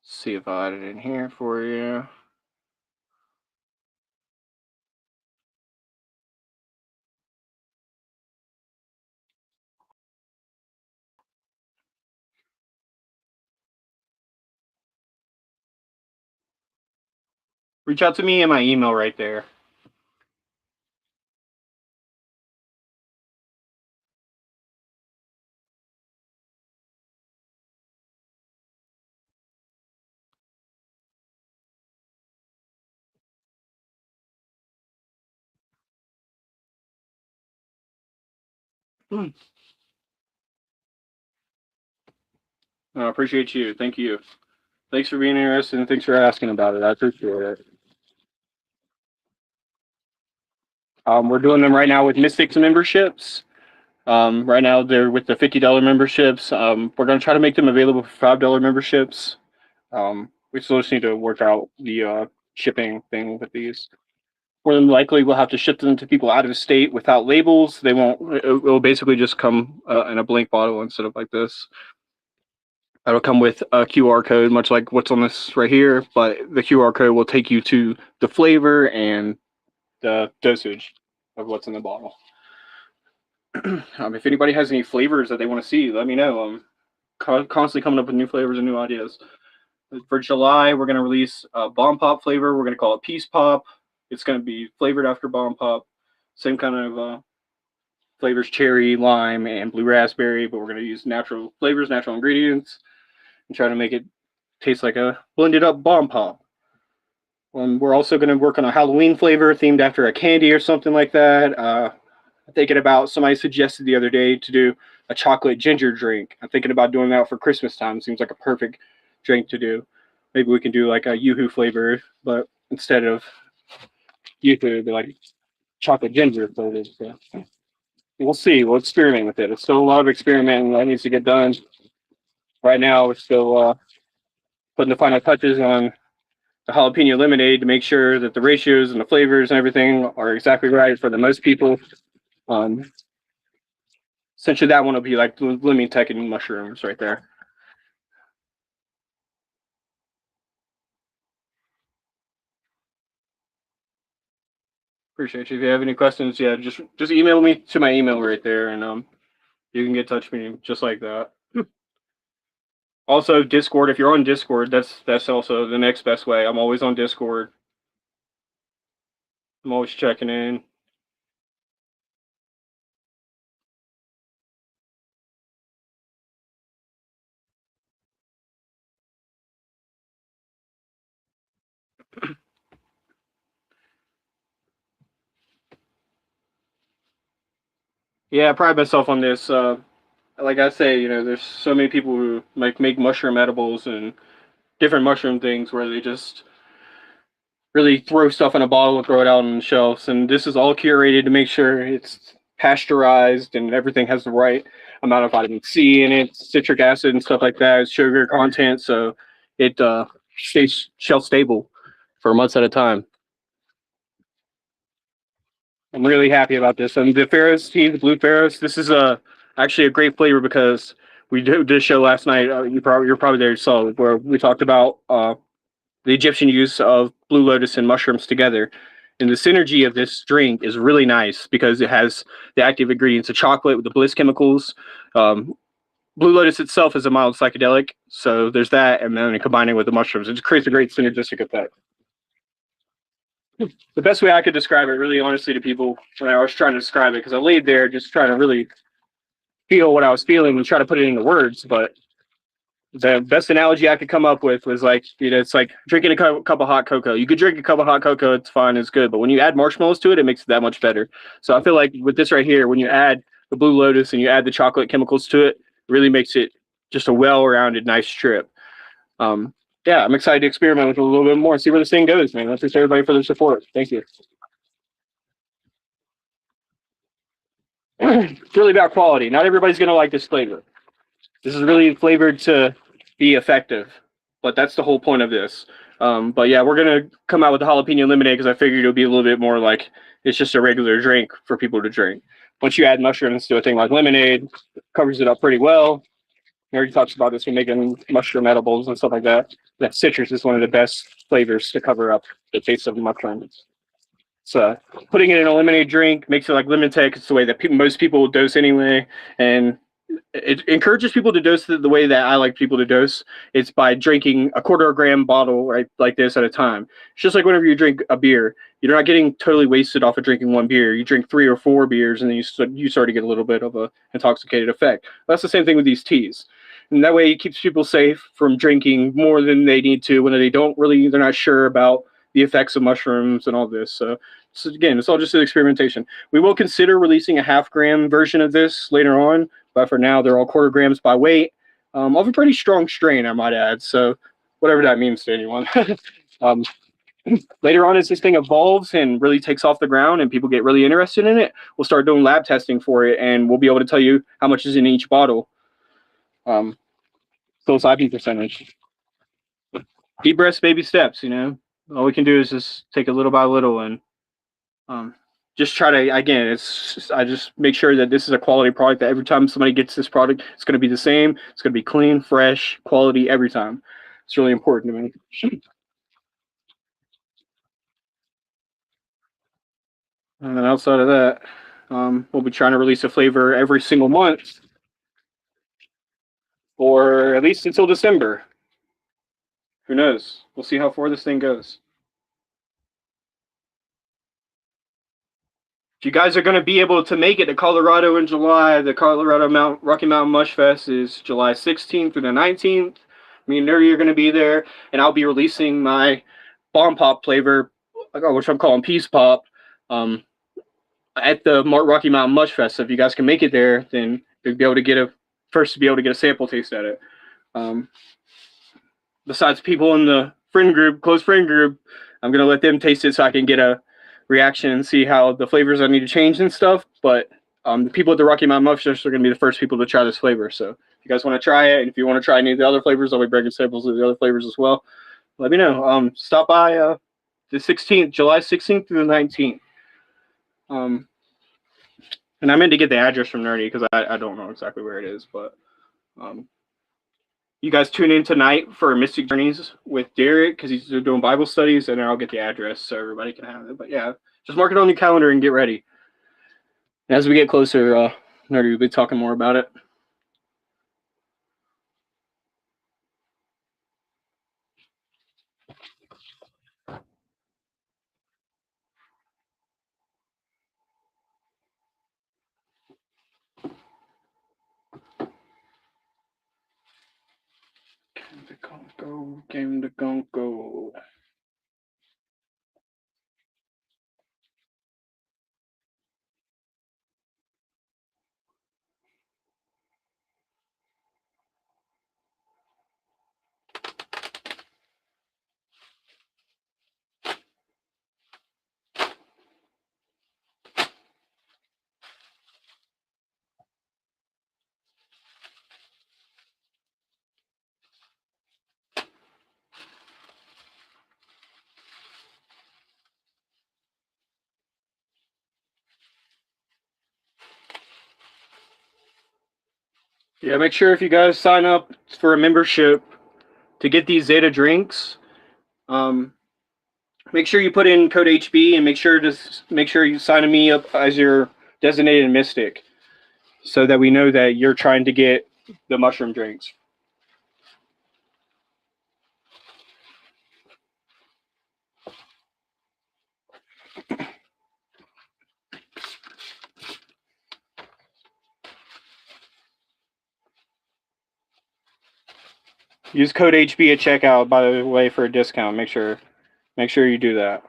See if I added it in here for you. Reach out to me in my email right there. I appreciate you. Thank you. Thanks for being interested and thanks for asking about it. I appreciate it. We're doing them right now with Mystics memberships. Right now they're with the $50 memberships. We're going to try to make them available for $5 memberships. We still just need to work out the shipping thing with these. More than likely, we'll have to ship them to people out of state without labels. They won't. It will basically just come in a blank bottle instead of like this. It'll come with a QR code, much like what's on this right here, but the QR code will take you to the flavor and the dosage of what's in the bottle. If anybody has any flavors that they want to see, let me know. I'm constantly coming up with new flavors and new ideas. For July, we're going to release a Bomb Pop flavor. We're going to call it Peace Pop. It's going to be flavored after Bomb Pop. Same kind of flavors, cherry, lime, and blue raspberry, but we're going to use natural flavors, natural ingredients, and try to make it taste like a blended up Bomb Pop. We're also going to work on a Halloween flavor themed after a candy or something like that. Thinking about, somebody suggested the other day to do a chocolate ginger drink. I'm thinking about doing that for Christmas time. Seems like a perfect drink to do. Maybe we can do like a Yoo-hoo flavor, but instead of Yoo-hoo, it'd be like chocolate ginger flavor. So we'll see. We'll experiment with it. It's still a lot of experimenting that needs to get done. Right now, we're still putting the final touches on the jalapeno lemonade to make sure that the ratios and the flavors and everything are exactly right for the most people. Essentially, that one will be like lemon tech and mushrooms right there. Appreciate you. If you have any questions, yeah, just email me to my email right there, and you can get in touch with me just like that. Also, Discord. If you're on Discord, that's also the next best way. I'm always on Discord. I'm always checking in. Yeah, I pride myself on this. Like I say, there's so many people who make mushroom edibles and different mushroom things where they just really throw stuff in a bottle and throw it out on the shelves. And this is all curated to make sure it's pasteurized and everything has the right amount of vitamin C in it, citric acid and stuff like that, sugar content, so it stays shelf stable for months at a time. I'm really happy about this. And the Pharaoh's tea, the Blue Pharaoh's, this is actually a great flavor because we did a show last night. You're probably there, saw where we talked about the Egyptian use of Blue Lotus and mushrooms together. And the synergy of this drink is really nice because it has the active ingredients of chocolate with the bliss chemicals. Um, Blue Lotus itself is a mild psychedelic, so there's that, and then combining with the mushrooms, it creates a great synergistic effect. The best way I could describe it, really honestly, to people when I was trying to describe it, because I laid there just trying to really feel what I was feeling and try to put it into words, but the best analogy I could come up with was like, it's like drinking a cup of hot cocoa. You could drink a cup of hot cocoa, it's fine, it's good. But when you add marshmallows to it, it makes it that much better. So I feel like with this right here, when you add the Blue Lotus and you add the chocolate chemicals to it, it really makes it just a well-rounded, nice trip. Yeah, I'm excited to experiment with it a little bit more and see where this thing goes, man. Thanks everybody for the support. Thank you. It's really about quality. Not everybody's going to like this flavor. This is really flavored to be effective, but that's the whole point of this. But yeah, we're gonna come out with the jalapeno lemonade because I figured it would be a little bit more like it's just a regular drink for people to drink. Once you add mushrooms to a thing like lemonade, it covers it up pretty well. We already talked about this when making mushroom edibles and stuff like that. That citrus is one of the best flavors to cover up the taste of mushrooms. So putting it in a lemonade drink makes it like lemon tech. It's the way that most people will dose anyway, and it encourages people to dose the way that I like people to dose. It's by drinking a quarter gram bottle, right, like this at a time. It's just like whenever you drink a beer, you're not getting totally wasted off of drinking one beer. You drink 3 or 4 beers, and then you start to get a little bit of a intoxicated effect. That's the same thing with these teas, and that way it keeps people safe from drinking more than they need to when they're not sure about the effects of mushrooms and all this. So again, it's all just an experimentation. We will consider releasing a half-gram version of this later on, but for now, they're all quarter grams by weight of a pretty strong strain, I might add. So whatever that means to anyone. um, Later on, as this thing evolves and really takes off the ground and people get really interested in it, we'll start doing lab testing for it, and we'll be able to tell you how much is in each bottle. Psilocybin percentage. Deep breaths, baby steps. All we can do is just take it little by little and um, just try to, again, I just make sure that this is a quality product, that every time somebody gets this product, it's going to be the same. It's going to be clean, fresh, quality every time. It's really important to me. And then outside of that, we'll be trying to release a flavor every single month, or at least until December. Who knows? We'll see how far this thing goes. If you guys are going to be able to make it to Colorado in July, the Rocky Mountain Mush Fest is July 16th through the 19th. Me and Nuri are going to be there, and I'll be releasing my Bomb Pop flavor, which I'm calling Peace Pop, at the Rocky Mountain Mush Fest. So if you guys can make it there, then you'll be able to get a sample taste at it. Besides people in the close friend group, I'm going to let them taste it so I can get a reaction and see how the flavors I need to change and stuff. But the people at the Rocky Mountain Mush Fest are going to be the first people to try this flavor. So if you guys want to try it, and if you want to try any of the other flavors, I'll be bringing samples of the other flavors as well. Let me know. Stop by July 16th through the 19th. And I meant to get the address from Nerdy because I don't know exactly where it is, but you guys tune in tonight for Mystic Journeys with Derek because he's doing Bible studies, and then I'll get the address so everybody can have it. But yeah, just mark it on your calendar and get ready. And as we get closer, Nerdy will be talking more about it. Game to go. Yeah, make sure if you guys sign up for a membership to get these Zeta drinks, um, make sure you put in code HB and make sure you sign me up as your designated mystic, so that we know that you're trying to get the mushroom drinks. Use code HB at checkout, by the way, for a discount. Make sure you do that.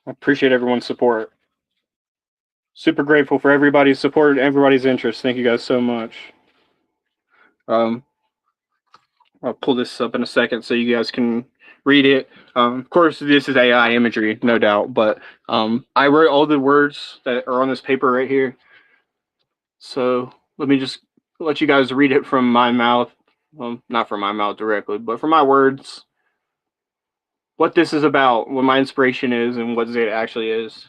I appreciate everyone's support. Super grateful for everybody's support and everybody's interest. Thank you guys so much. Um, I'll pull this up in a second so you guys can read it. Of course, this is AI imagery, no doubt, but I wrote all the words that are on this paper right here. So let me just let you guys read it from my mouth. Not from my mouth directly, but from my words. What this is about, what my inspiration is, and what Zeta actually is.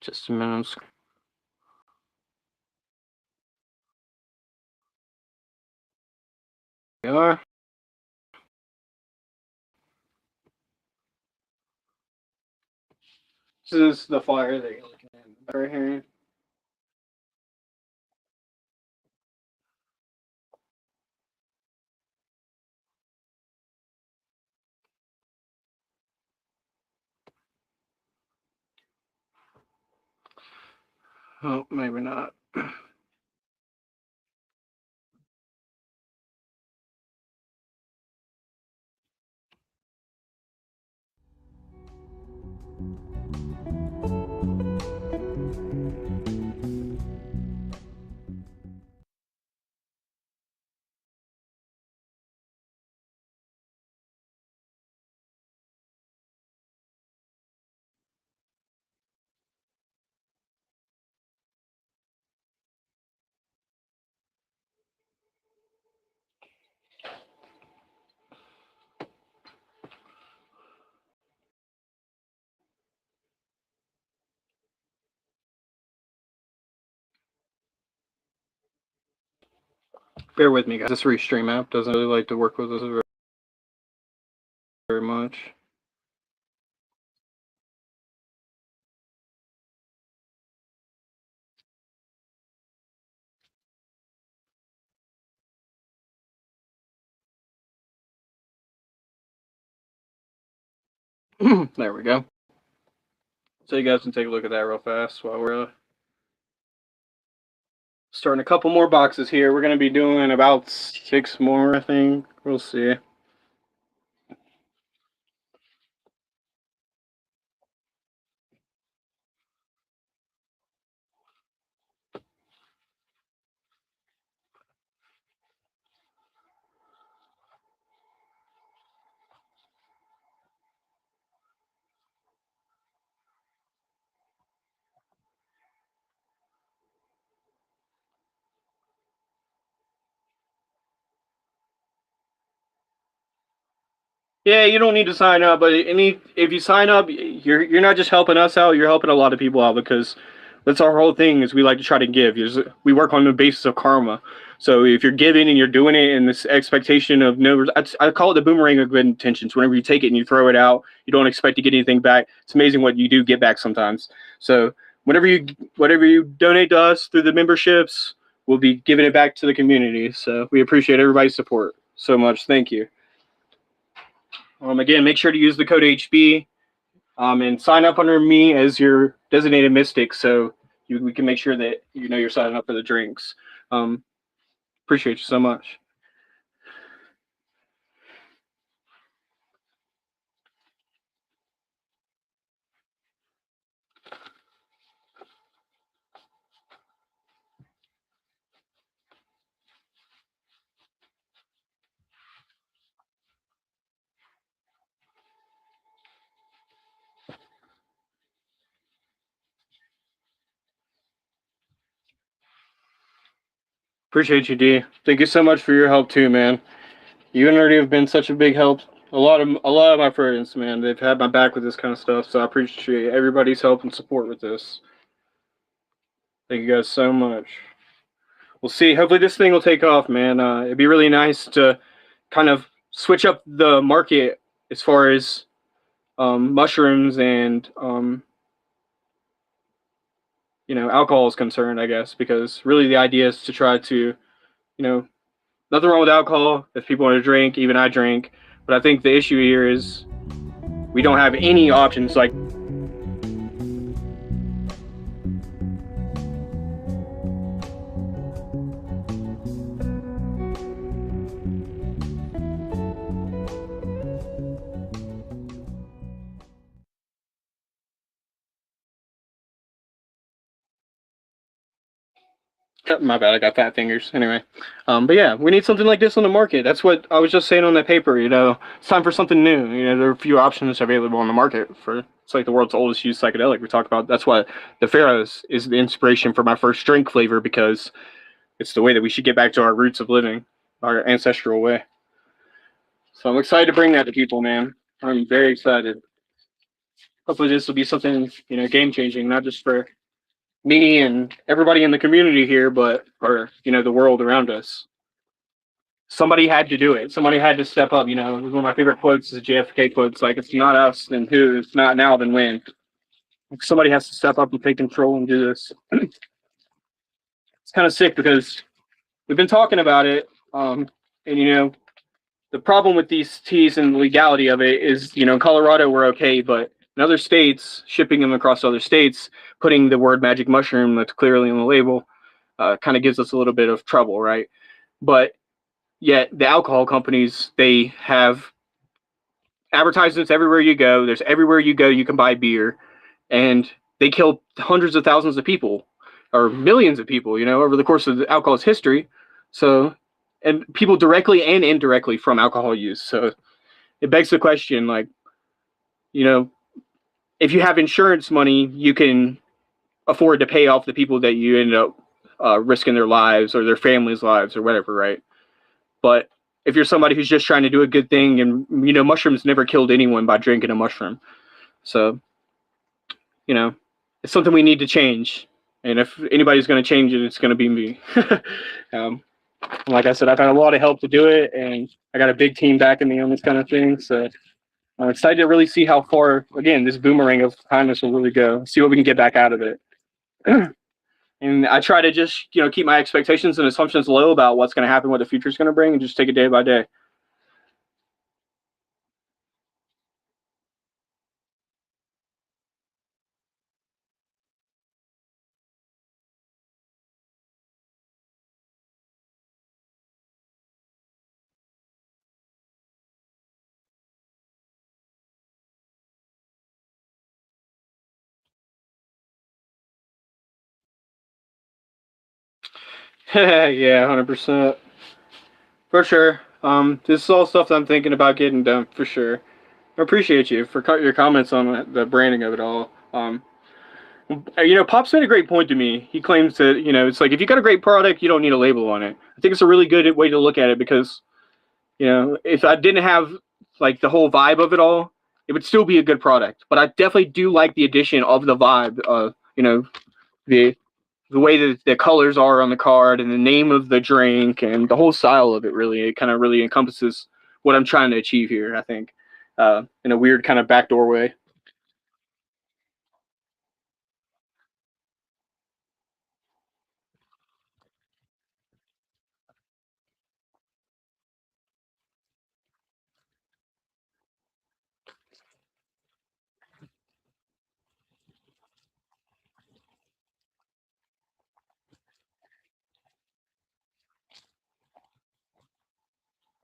Just a minute. We are. This is the flyer that you're looking at right here. Oh, maybe not. Bear with me, guys. This Restream app doesn't really like to work with us very much. There we go. So you guys can take a look at that real fast while we're starting a couple more boxes here. We're going to be doing about 6 more, I think. We'll see. Yeah, you don't need to sign up, but if you sign up, you're not just helping us out, you're helping a lot of people out, because that's our whole thing is we like to try to give. We work on the basis of karma. So if you're giving and you're doing it in this expectation of no, I call it the boomerang of good intentions. Whenever you take it and you throw it out, you don't expect to get anything back. It's amazing what you do get back sometimes. So whatever you donate to us through the memberships, we'll be giving it back to the community. So we appreciate everybody's support so much. Thank you. Again, make sure to use the code HB and sign up under me as your designated mystic, so we can make sure that you know you're signing up for the drinks. Appreciate you so much. Appreciate you, D. Thank you so much for your help too, man. You and Nerdy have been such a big help. A lot of my friends, man, they've had my back with this kind of stuff. So I appreciate everybody's help and support with this. Thank you guys so much. We'll see. Hopefully this thing will take off, man. It'd be really nice to kind of switch up the market as far as mushrooms and alcohol is concerned, I guess, because really the idea is to try to, nothing wrong with alcohol if people want to drink, even I drink, but I think the issue here is we don't have any options like my bad, I got fat fingers. Anyway, but yeah, we need something like this on the market. That's what I was just saying on that paper. It's time for something new. There are a few options available on the market for. It's like the world's oldest used psychedelic. We talked about. That's why the Pharaohs is the inspiration for my first drink flavor because it's the way that we should get back to our roots of living, our ancestral way. So I'm excited to bring that to people, man. I'm very excited. Hopefully, this will be something game changing, not just for me and everybody in the community here, but for the world around us. Somebody had to do it. Somebody had to step up. One of my favorite quotes is a JFK quote. It's like, it's not us, then who? It's not now, then when? Somebody has to step up and take control and do this. It's kind of sick because we've been talking about it, and the problem with these teas and the legality of it is, in Colorado we're okay, but in other states, shipping them across other states, putting the word magic mushroom that's clearly on the label, kind of gives us a little bit of trouble, right? But yet the alcohol companies, they have advertisements everywhere you go. There's everywhere you go, you can buy beer, and they kill hundreds of thousands of people or millions of people, over the course of the alcohol's history. So, and people directly and indirectly from alcohol use. So it begs the question, like, if you have insurance money, you can afford to pay off the people that you end up risking their lives or their families' lives or whatever, right? But if you're somebody who's just trying to do a good thing, and mushrooms never killed anyone by drinking a mushroom, so it's something we need to change. And if anybody's going to change it, it's going to be me. Like I said, I've had a lot of help to do it, and I got a big team backing me on this kind of thing. So I'm excited to really see how far, again, this boomerang of kindness will really go. See what we can get back out of it. And I try to just, keep my expectations and assumptions low about what's going to happen, what the future is going to bring, and just take it day by day. Yeah, 100%. For sure. This is all stuff that I'm thinking about getting done, for sure. I appreciate you for your comments on the branding of it all. Pop's made a great point to me. He claims that, it's like if you got a great product, you don't need a label on it. I think it's a really good way to look at it because, if I didn't have like the whole vibe of it all, it would still be a good product. But I definitely do like the addition of the vibe, the way that the colors are on the card and the name of the drink and the whole style of it. Really, it kind of really encompasses what I'm trying to achieve here, I think, in a weird kind of backdoor way.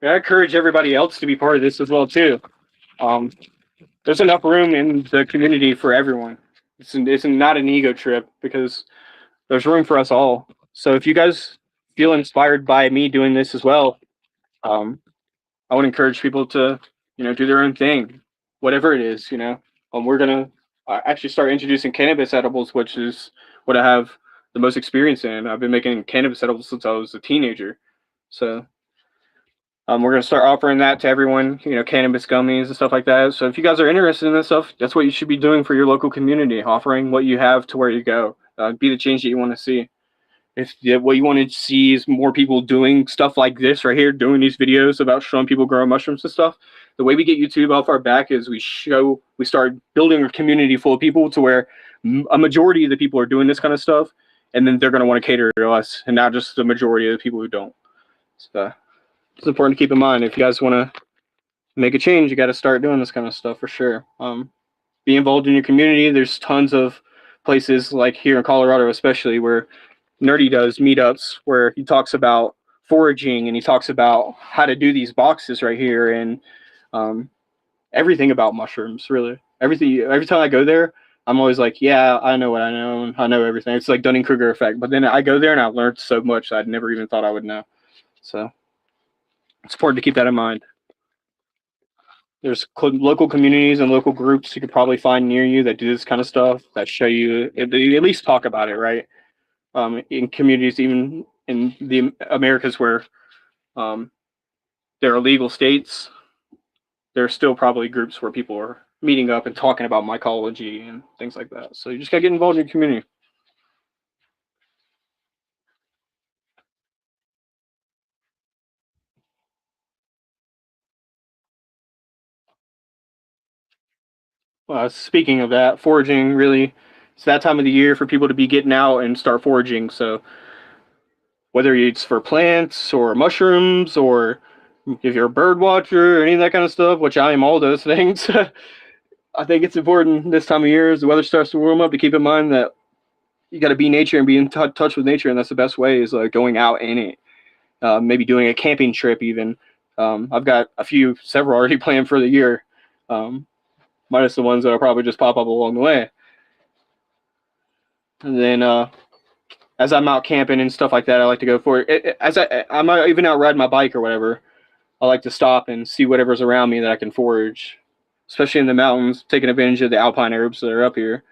I encourage everybody else to be part of this as well too. Um, there's enough room in the community for everyone. It's not an ego trip because there's room for us all. So if you guys feel inspired by me doing this as well, um, I would encourage people to, do their own thing, whatever it is. We're gonna actually start introducing cannabis edibles, which is what I have the most experience in. I've been making cannabis edibles since I was a teenager. So we're going to start offering that to everyone, cannabis gummies and stuff like that. So if you guys are interested in this stuff, that's what you should be doing for your local community, offering what you have to where you go. Be the change that you want to see. If what you want to see is more people doing stuff like this right here, doing these videos about showing people growing mushrooms and stuff, the way we get YouTube off our back is we start building a community full of people to where a majority of the people are doing this kind of stuff, and then they're going to want to cater to us, and not just the majority of the people who don't. So it's important to keep in mind. If you guys want to make a change, you got to start doing this kind of stuff for sure. Be involved in your community. There's tons of places like here in Colorado, especially, where Nerdy does meetups where he talks about foraging and he talks about how to do these boxes right here and everything about mushrooms, really. Everything. Every time I go there, I'm always like, yeah, I know what I know, and I know everything. It's like Dunning-Kruger effect. But then I go there and I learned so much I'd never even thought I would know. So it's important to keep that in mind. There's local communities and local groups you could probably find near you that do this kind of stuff, that show you, at least talk about it, right? In communities, even in the Americas where there are legal states, there are still probably groups where people are meeting up and talking about mycology and things like that. So you just gotta get involved in your community. Speaking of that, foraging, really, it's that time of the year for people to be getting out and start foraging. So whether it's for plants or mushrooms, or if you're a bird watcher or any of that kind of stuff, which I am all those things, I think it's important this time of year as the weather starts to warm up to keep in mind that you got to be nature and be in touch with nature, and that's the best way is going out in it. Maybe doing a camping trip even. I've got several already planned for the year, minus the ones that'll probably just pop up along the way. And then as I'm out camping and stuff like that, I like to go for it. I'm even out riding my bike or whatever, I like to stop and see whatever's around me that I can forage, especially in the mountains, taking advantage of the alpine herbs that are up here.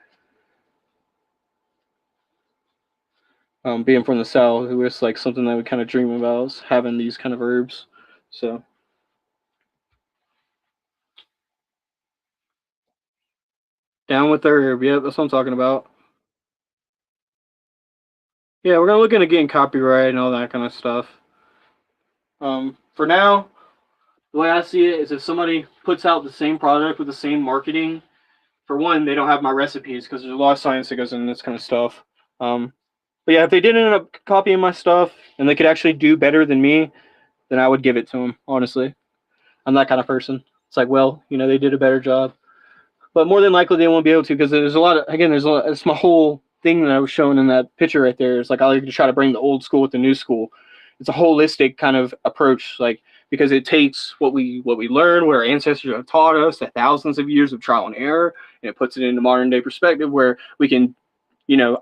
Being from the south, it was like something that we kind of dream about, is having these kind of herbs. So down with the herb, yeah, that's what I'm talking about. Yeah, we're gonna look into getting copyright and all that kind of stuff. For now, the way I see it is if somebody puts out the same product with the same marketing, for one, they don't have my recipes because there's a lot of science that goes into this kind of stuff. But yeah, if they did end up copying my stuff and they could actually do better than me, then I would give it to them, honestly. I'm that kind of person. It's like, well, they did a better job. But more than likely they won't be able to, because there's a lot of, again, it's my whole thing that I was showing in that picture right there. It's like I like to try to bring the old school with the new school. It's a holistic kind of approach, because it takes what we learned, what our ancestors have taught us, the thousands of years of trial and error, and it puts it into modern day perspective where we can,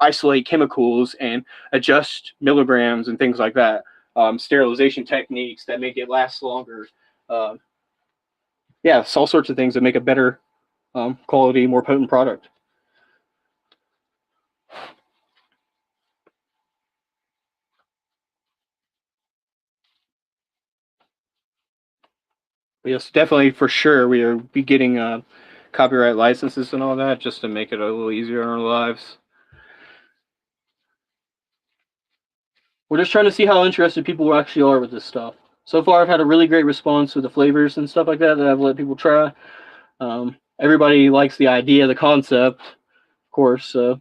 isolate chemicals and adjust milligrams and things like that. Sterilization techniques that make it last longer. Yeah, it's all sorts of things that make a better quality, more potent product. But yes, definitely for sure we are be getting copyright licenses and all that just to make it a little easier in our lives. We're just trying to see how interested people actually are with this stuff. So far, I've had a really great response with the flavors and stuff like that I've let people try. Everybody likes the idea, the concept, of course. So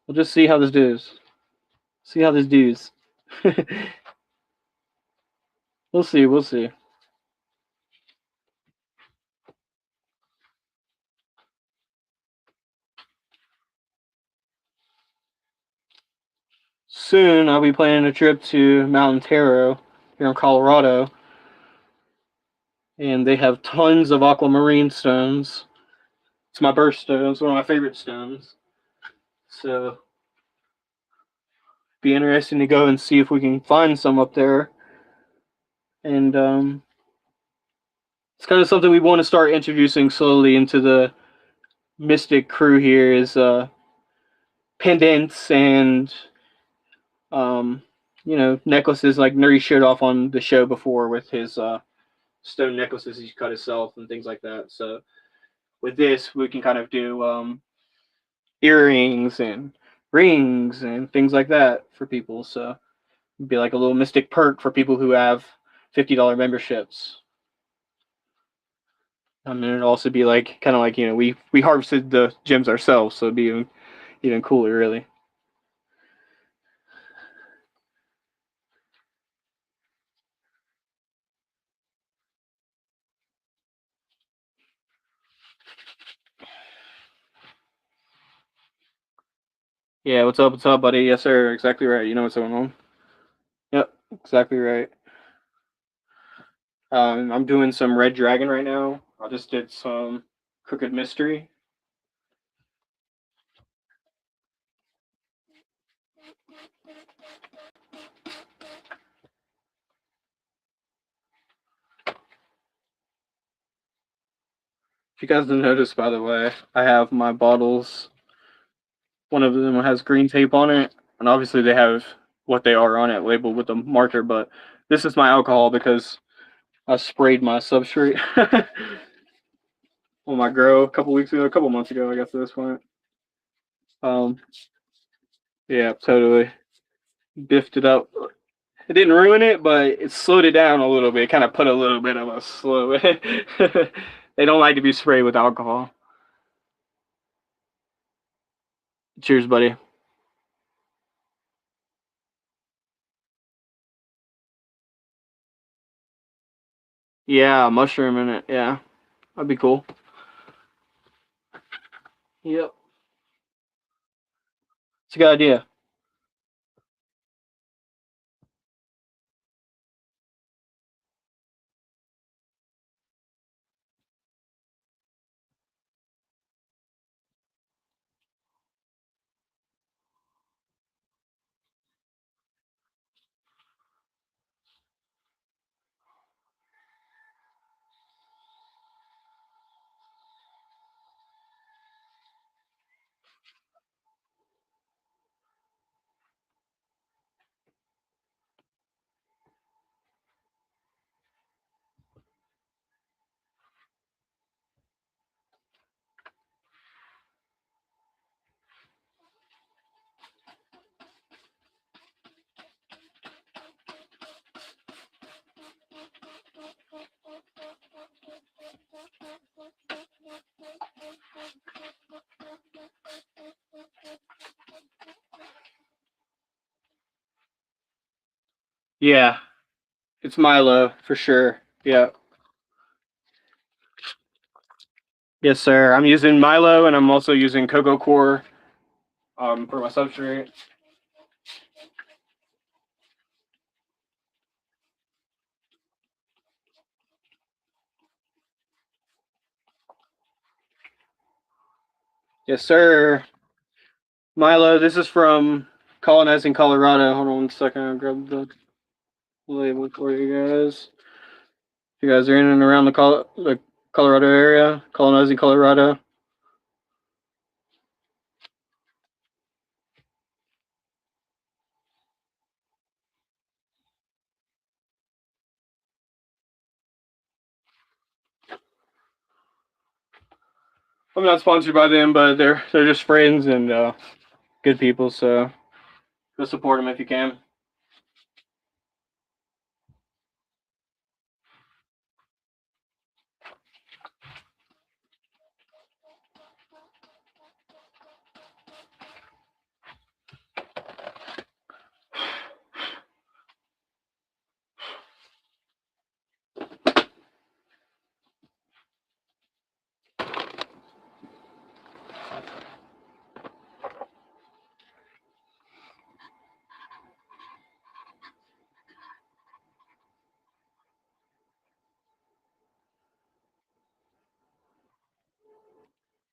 we'll just see how this does. See how this does. We'll see. We'll see. Soon, I'll be planning a trip to Mountain Taro here in Colorado. And they have tons of aquamarine stones. It's my birthstone. It's one of my favorite stones. So, be interesting to go and see if we can find some up there. And it's kind of something we want to start introducing slowly into the Mystic crew here is pendants and you know, necklaces like Nuri showed off on the show before with his stone necklaces he cut himself and things like that. So with this, we can kind of do earrings and rings and things like that for people. So it'd be like a little mystic perk for people who have $50 memberships. I mean, it'd also be like kind of like, you know, we harvested the gems ourselves, so it'd be even cooler, really. Yeah, what's up, buddy? Yes, sir. Exactly right. You know what's going on. Yep, exactly right. I'm doing some Red Dragon right now. I just did some Crooked Mystery. If you guys didn't notice, by the way, I have my bottles. One of them has green tape on it, and obviously they have what they are on it labeled with a marker. But this is my alcohol because I sprayed my substrate on my grow a couple weeks ago, a couple months ago, I guess at this point. Um, yeah, totally biffed it up. It didn't ruin it, but it slowed it down a little bit. Kind of put a little bit of a slow. They don't like to be sprayed with alcohol. Cheers, buddy. Yeah, mushroom in it. Yeah, that'd be cool. Yep, it's a good idea. Yeah, it's Milo for sure. Yeah. Yes, sir. I'm using Milo, and I'm also using Cocoa Core for my substrate. Yes, sir. Milo, this is from Colonizing Colorado. Hold on one second. I'll grab the label for you guys. If you guys are in and around the Colorado area, Colonizing Colorado. I'm not sponsored by them, but they're just friends and good people. So go support them if you can.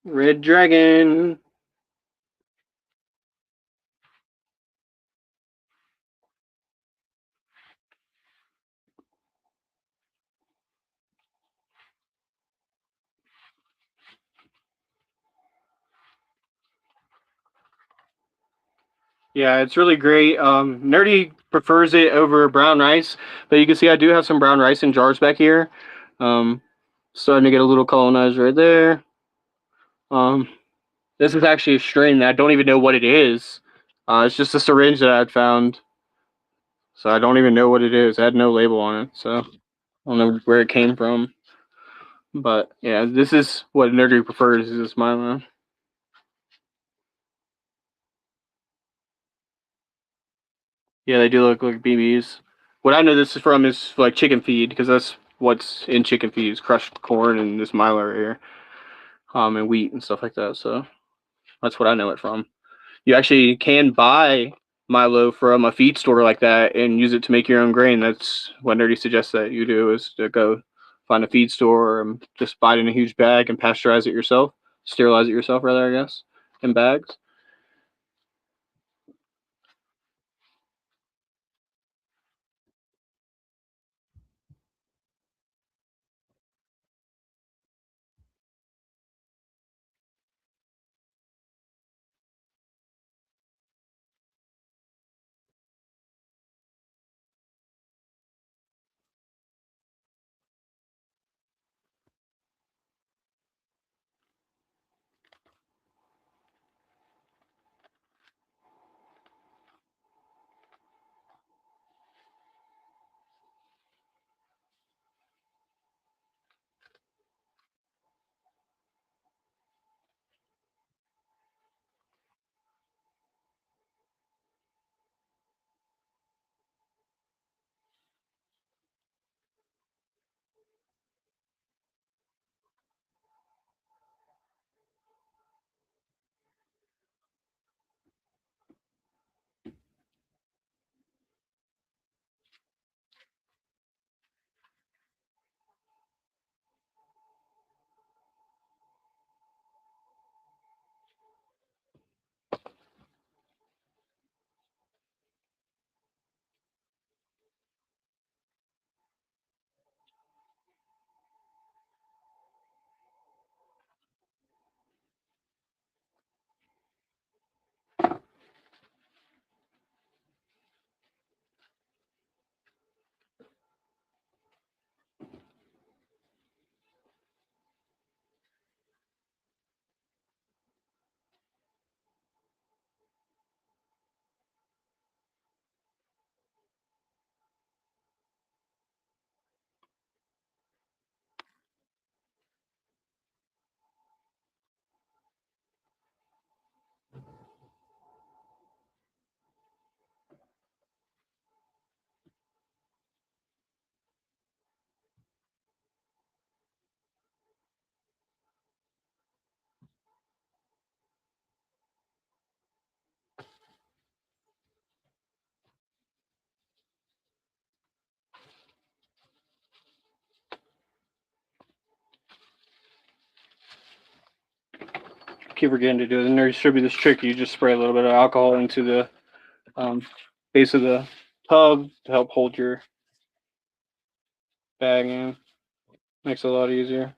Red Dragon. Yeah, it's really great. Nerdy prefers it over brown rice, but you can see I do have some brown rice in jars back here. Um, Starting to get a little colonized right there. Um, this is actually a strain that I don't even know what it is. It's just a syringe that I'd found, so I don't even know what it is. It had no label on it, so I don't know where it came from. But yeah, this is what Nerdy prefers, is this Milo. Yeah, they do look like BBs. What I know this is from is like chicken feed, because that's what's in chicken feed is crushed corn and this Milo right here, and wheat and stuff like that. So that's what I know it from. You actually can buy Milo from a feed store like that and use it to make your own grain. That's what Nerdy suggests that you do, is to go find a feed store and just buy it in a huge bag and pasteurize it yourself, sterilize it yourself rather, I guess, in bags. Keep forgetting to do it. And there should be this trick. You just spray a little bit of alcohol into the um, base of the tub to help hold your bag in. Makes it a lot easier.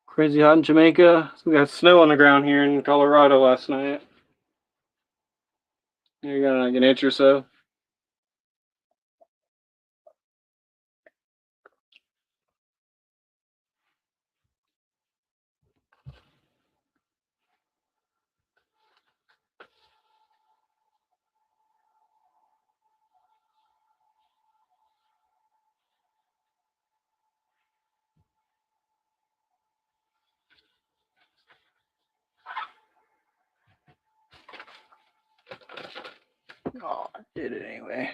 Crazy hot in Jamaica. We got snow on the ground here in Colorado last night. You got like an inch or so. Oh, I did it anyway.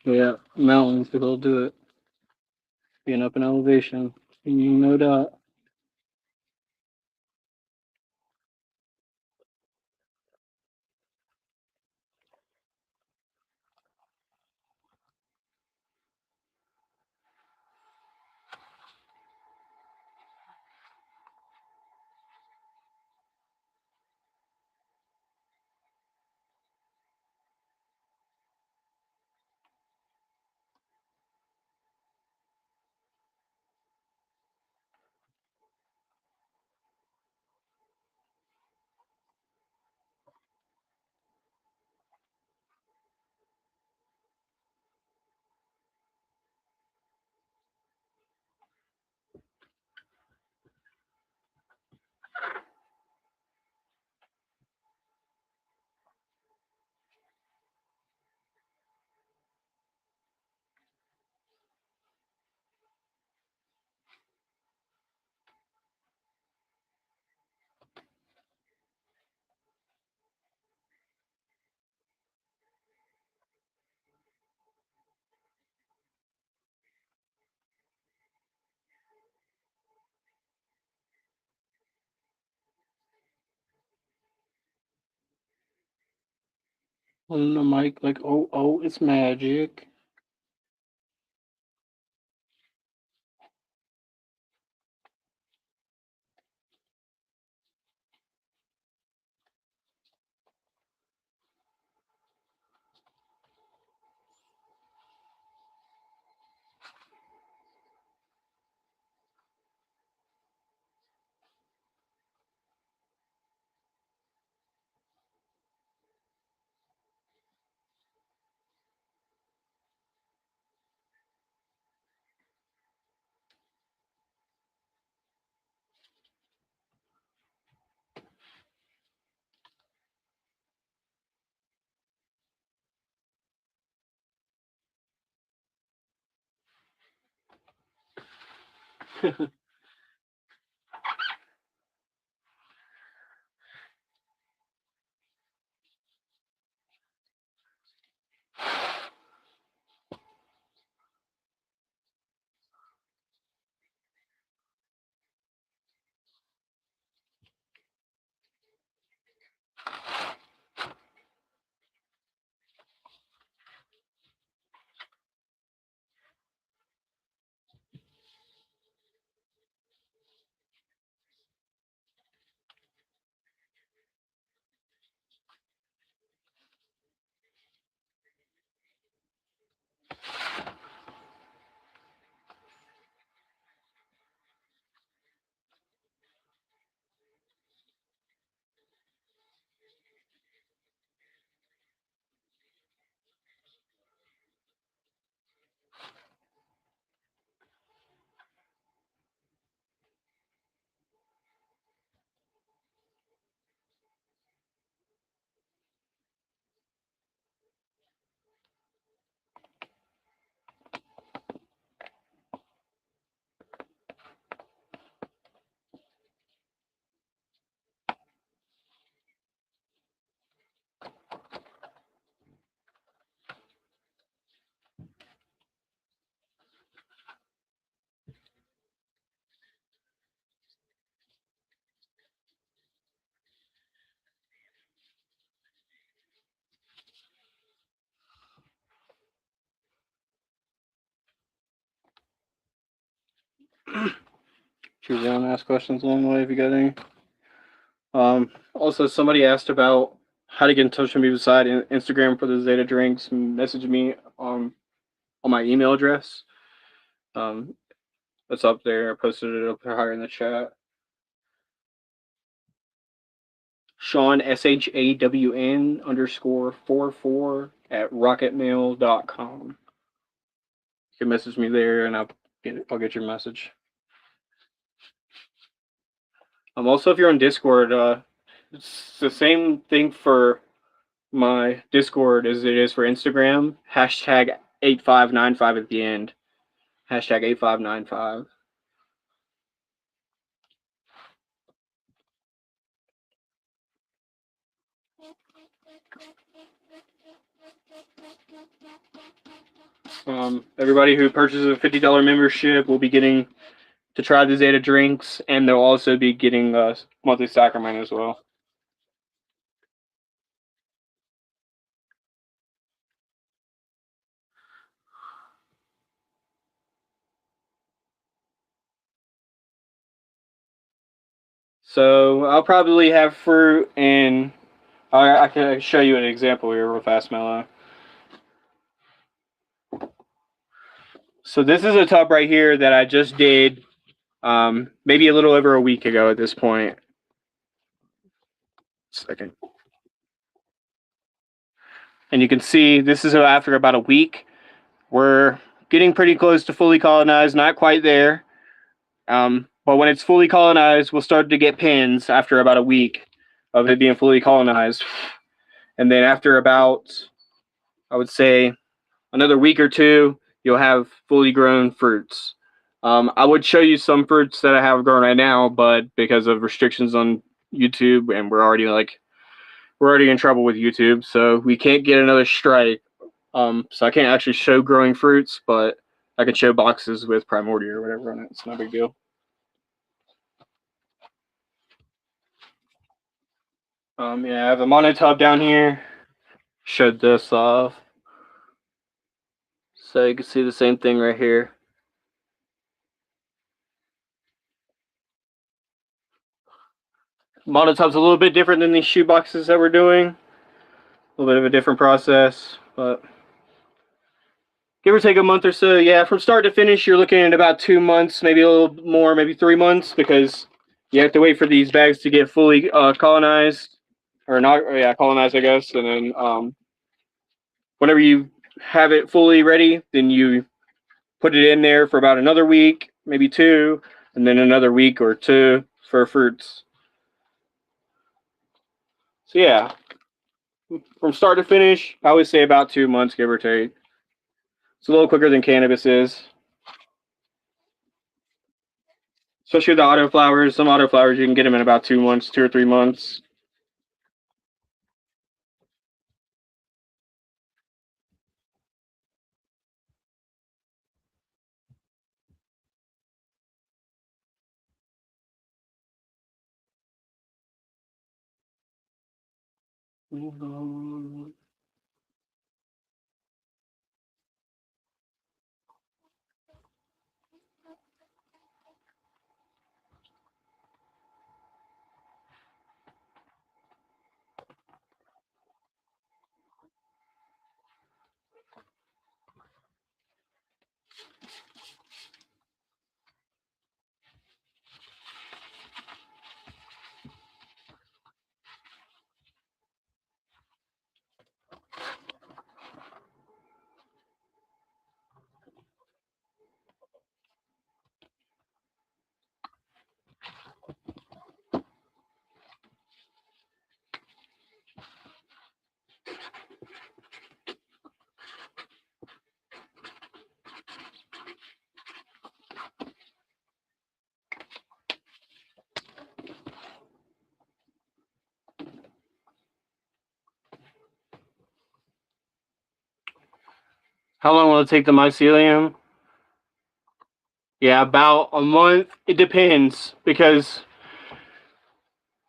Yeah, mountains will do it. Being up in elevation, no doubt. On the mic, like, oh, it's magic. Choose down, ask questions along the way if you got any. Also, somebody asked about how to get in touch with me beside Instagram for the Zeta drinks. Message me on my email address. Um, it's up there. I posted it up higher in the chat. Sean SHAWN _44 at rocketmail.com. You can message me there, and I'll get your message. Also, if you're on Discord, it's the same thing for my Discord as it is for Instagram. Hashtag 8595 at the end. Hashtag 8595. Everybody who purchases a $50 membership will be getting to try the Zeta drinks, and they'll also be getting a monthly sacrament as well. So I'll probably have fruit, and I can show you an example here real fast, Mello. So this is a tub right here that I just did maybe a little over a week ago at this point. Second. And you can see this is after about a week. We're getting pretty close to fully colonized, not quite there. But when it's fully colonized, we'll start to get pins after about a week of it being fully colonized. And then after about, I would say, another week or two, you'll have fully grown fruits. I would show you some fruits that I have grown right now, but because of restrictions on YouTube, and we're already in trouble with YouTube, so we can't get another strike. So I can't actually show growing fruits, but I can show boxes with Primordia or whatever on it. It's no big deal. Yeah, I have a monotub down here. Showed this off. So you can see the same thing right here. Monotub's a little bit different than these shoe boxes that we're doing. A little bit of a different process, but give or take a month or so. Yeah, from start to finish, you're looking at about 2 months, maybe a little more, maybe 3 months, because you have to wait for these bags to get fully colonized, or not, yeah, colonized, I guess. And then whenever you have it fully ready, then you put it in there for about another week, maybe 2, and then another week or 2 for fruits. So yeah, from start to finish, I would say about 2 months, give or take. It's a little quicker than cannabis is. Especially with the autoflowers. Some autoflowers, you can get them in about 2 months, 2 or 3 months. How long will it take the mycelium? Yeah, about a month. It depends, because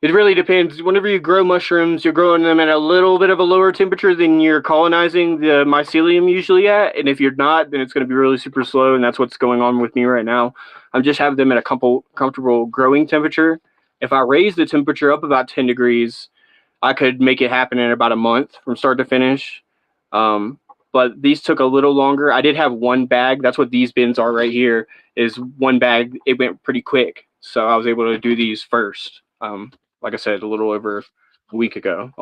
it really depends. Whenever you grow mushrooms, you're growing them at a little bit of a lower temperature than you're colonizing the mycelium usually at. And if you're not, then it's going to be really super slow. And that's what's going on with me right now. I'm just having them at a comfortable growing temperature. If I raise the temperature up about 10 degrees, I could make it happen in about a month from start to finish. But these took a little longer. I did have one bag. That's what these bins are right here, is one bag. It went pretty quick. So I was able to do these first. Like I said, a little over a week ago,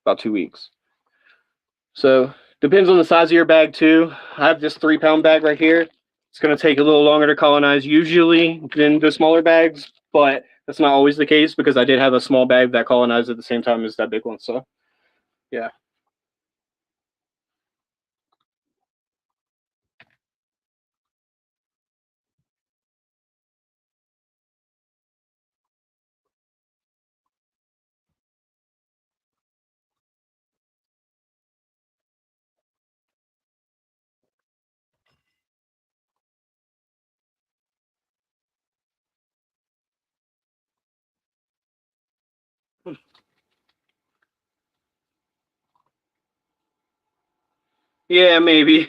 about 2 weeks. So depends on the size of your bag too. I have this 3-pound bag right here. It's going to take a little longer to colonize usually than the smaller bags, but that's not always the case, because I did have a small bag that colonized at the same time as that big one. So yeah. Yeah, maybe.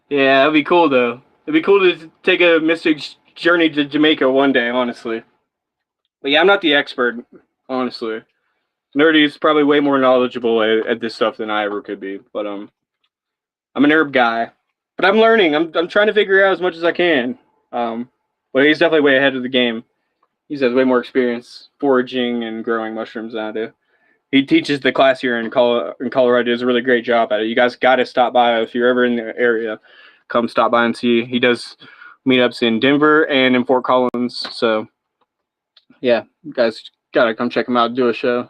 Yeah, that'd be cool though. It'd be cool to take a mystic journey to Jamaica one day, honestly. But yeah, I'm not the expert, honestly. Nerdy's probably way more knowledgeable at this stuff than I ever could be. But I'm an herb guy. But I'm learning. I'm trying to figure out as much as I can. Um, but he's definitely way ahead of the game. He has way more experience foraging and growing mushrooms than I do. He teaches the class here in Colorado. Does a really great job at it. You guys got to stop by if you're ever in the area. Come stop by and see. He does meetups in Denver and in Fort Collins. So yeah, you guys gotta come check him out. Do a show.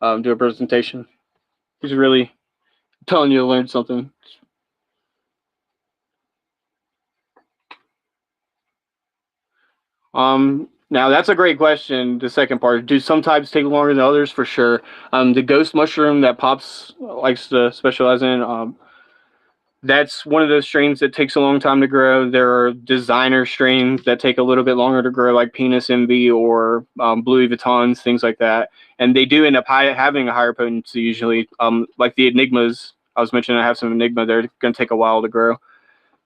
Do a presentation. He's really telling you to learn something. Now that's a great question. The second part, do some types take longer than others? For sure. The ghost mushroom that Pops likes to specialize in, that's one of those strains that takes a long time to grow. There are designer strains that take a little bit longer to grow, like Penis Envy or Louis Vuittons, things like that. And they do end up having a higher potency usually. Like the Enigmas, I was mentioning, I have some Enigma. They're going to take a while to grow.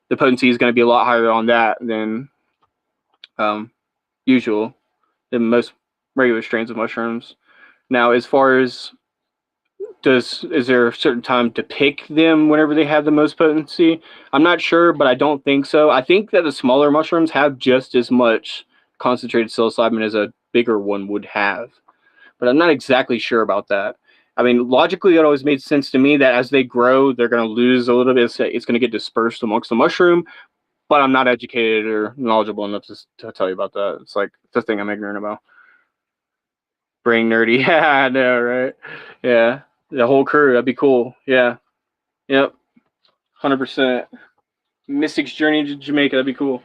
The potency is going to be a lot higher on that than um, usual, than most regular strains of mushrooms. Now, as far as is there a certain time to pick them whenever they have the most potency? I'm not sure, but I don't think so. I think that the smaller mushrooms have just as much concentrated psilocybin as a bigger one would have, but I'm not exactly sure about that. I mean, logically, it always made sense to me that as they grow, they're going to lose a little bit. It's going to get dispersed amongst the mushroom, but I'm not educated or knowledgeable enough to tell you about that. It's like it's a thing I'm ignorant about. Brain nerdy. Yeah, I know, right? Yeah, the whole crew. That'd be cool. Yeah. Yep. 100%. Mystic's journey to Jamaica. That'd be cool.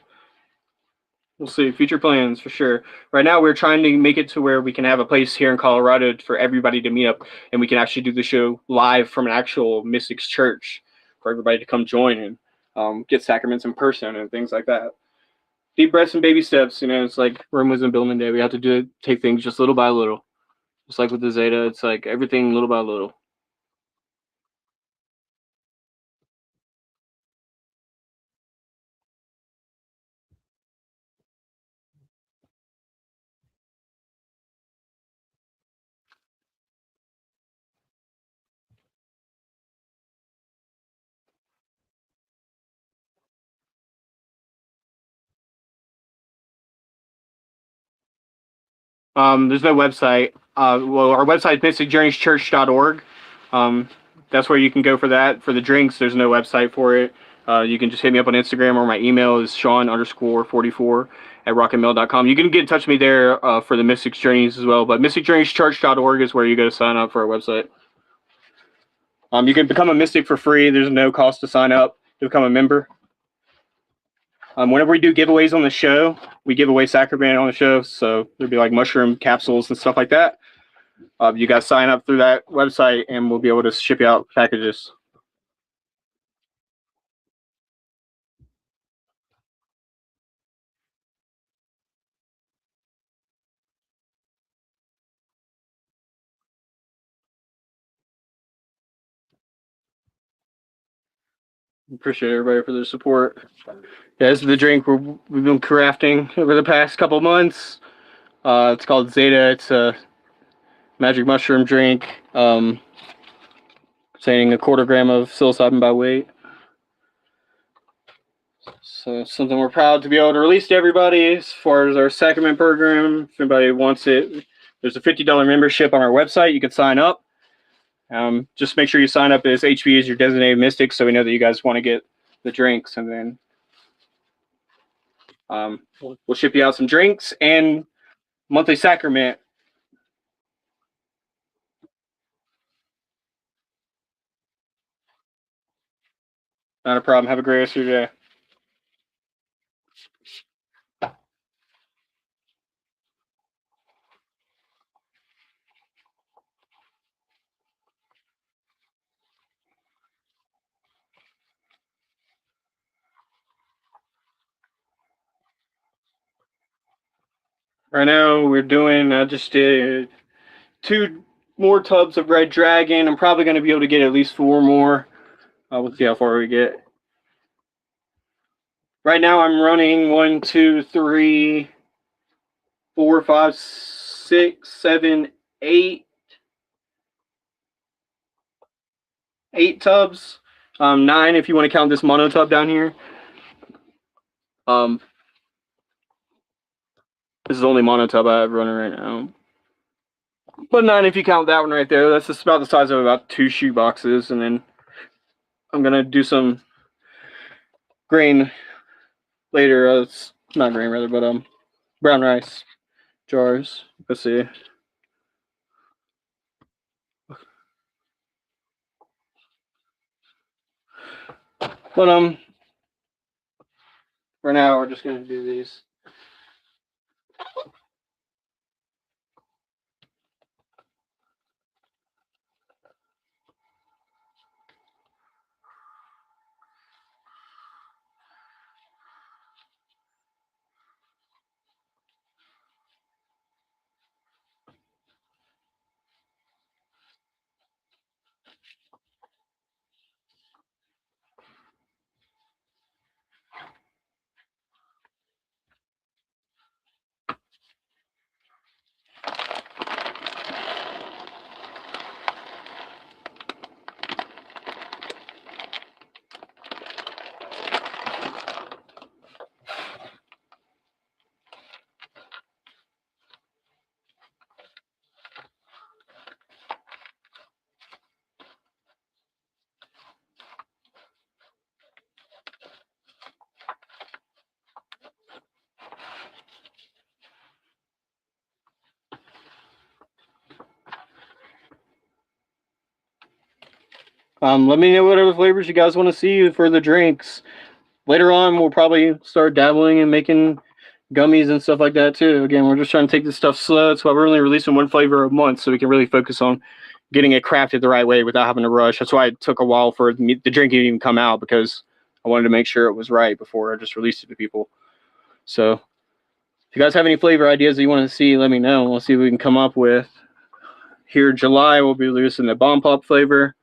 We'll see. Future plans for sure. Right now, we're trying to make it to where we can have a place here in Colorado for everybody to meet up, and we can actually do the show live from an actual Mystics church for everybody to come join and get sacraments in person and things like that. Deep breaths and baby steps. You know, it's like Rome was in building day. We have to do it, take things just little by little. Just like with the Zeta, it's like everything little by little. There's no website. Well, our website is mysticjourneyschurch.org. Um, that's where you can go for that. For the drinks, there's no website for it. You can just hit me up on Instagram, or my email is Sean_44 at rocketmail.com. You can get in touch with me there for the Mystics Journeys as well. But mysticjourneyschurch.org is where you go to sign up for our website. You can become a Mystic for free. There's no cost to sign up to become a member. Whenever we do giveaways on the show, we give away sacrament on the show. So there'd be like mushroom capsules and stuff like that. You guys sign up through that website, and we'll be able to ship you out packages. Appreciate everybody for their support. Yeah, this is the drink we've been crafting over the past couple months. It's called Zeta. It's a magic mushroom drink, containing a quarter gram of psilocybin by weight. So something we're proud to be able to release to everybody as far as our sacrament program. If anybody wants it, there's a $50 membership on our website. You can sign up. Just make sure you sign up as HB as your designated mystic, so we know that you guys want to get the drinks, and then we'll ship you out some drinks and monthly sacrament. Not a problem. Have a great rest of your day. Right now we're doing, I just did 2 more tubs of Red Dragon. I'm probably going to be able to get at least 4 more. We'll see how far we get. Right now I'm running 1, 2, 3, 4, 5, 6, 7, 8. 8 tubs. 9 if you want to count this mono tub down here. This is the only mono tub I have running right now. But 9 if you count that one right there. That's just about the size of about 2 shoe boxes. And then I'm going to do some grain later. It's not grain rather, but brown rice jars. Let's see. But for now we're just gonna do these. Let me know whatever flavors you guys want to see for the drinks. Later on, we'll probably start dabbling and making gummies and stuff like that too. Again, we're just trying to take this stuff slow. That's why we're only releasing 1 flavor a month, so we can really focus on getting it crafted the right way without having to rush. That's why it took a while for the drink to even come out, because I wanted to make sure it was right before I just released it to people. So if you guys have any flavor ideas that you want to see, let me know. We'll see what we can come up with. Here in July, we'll be releasing the Bomb Pop flavor.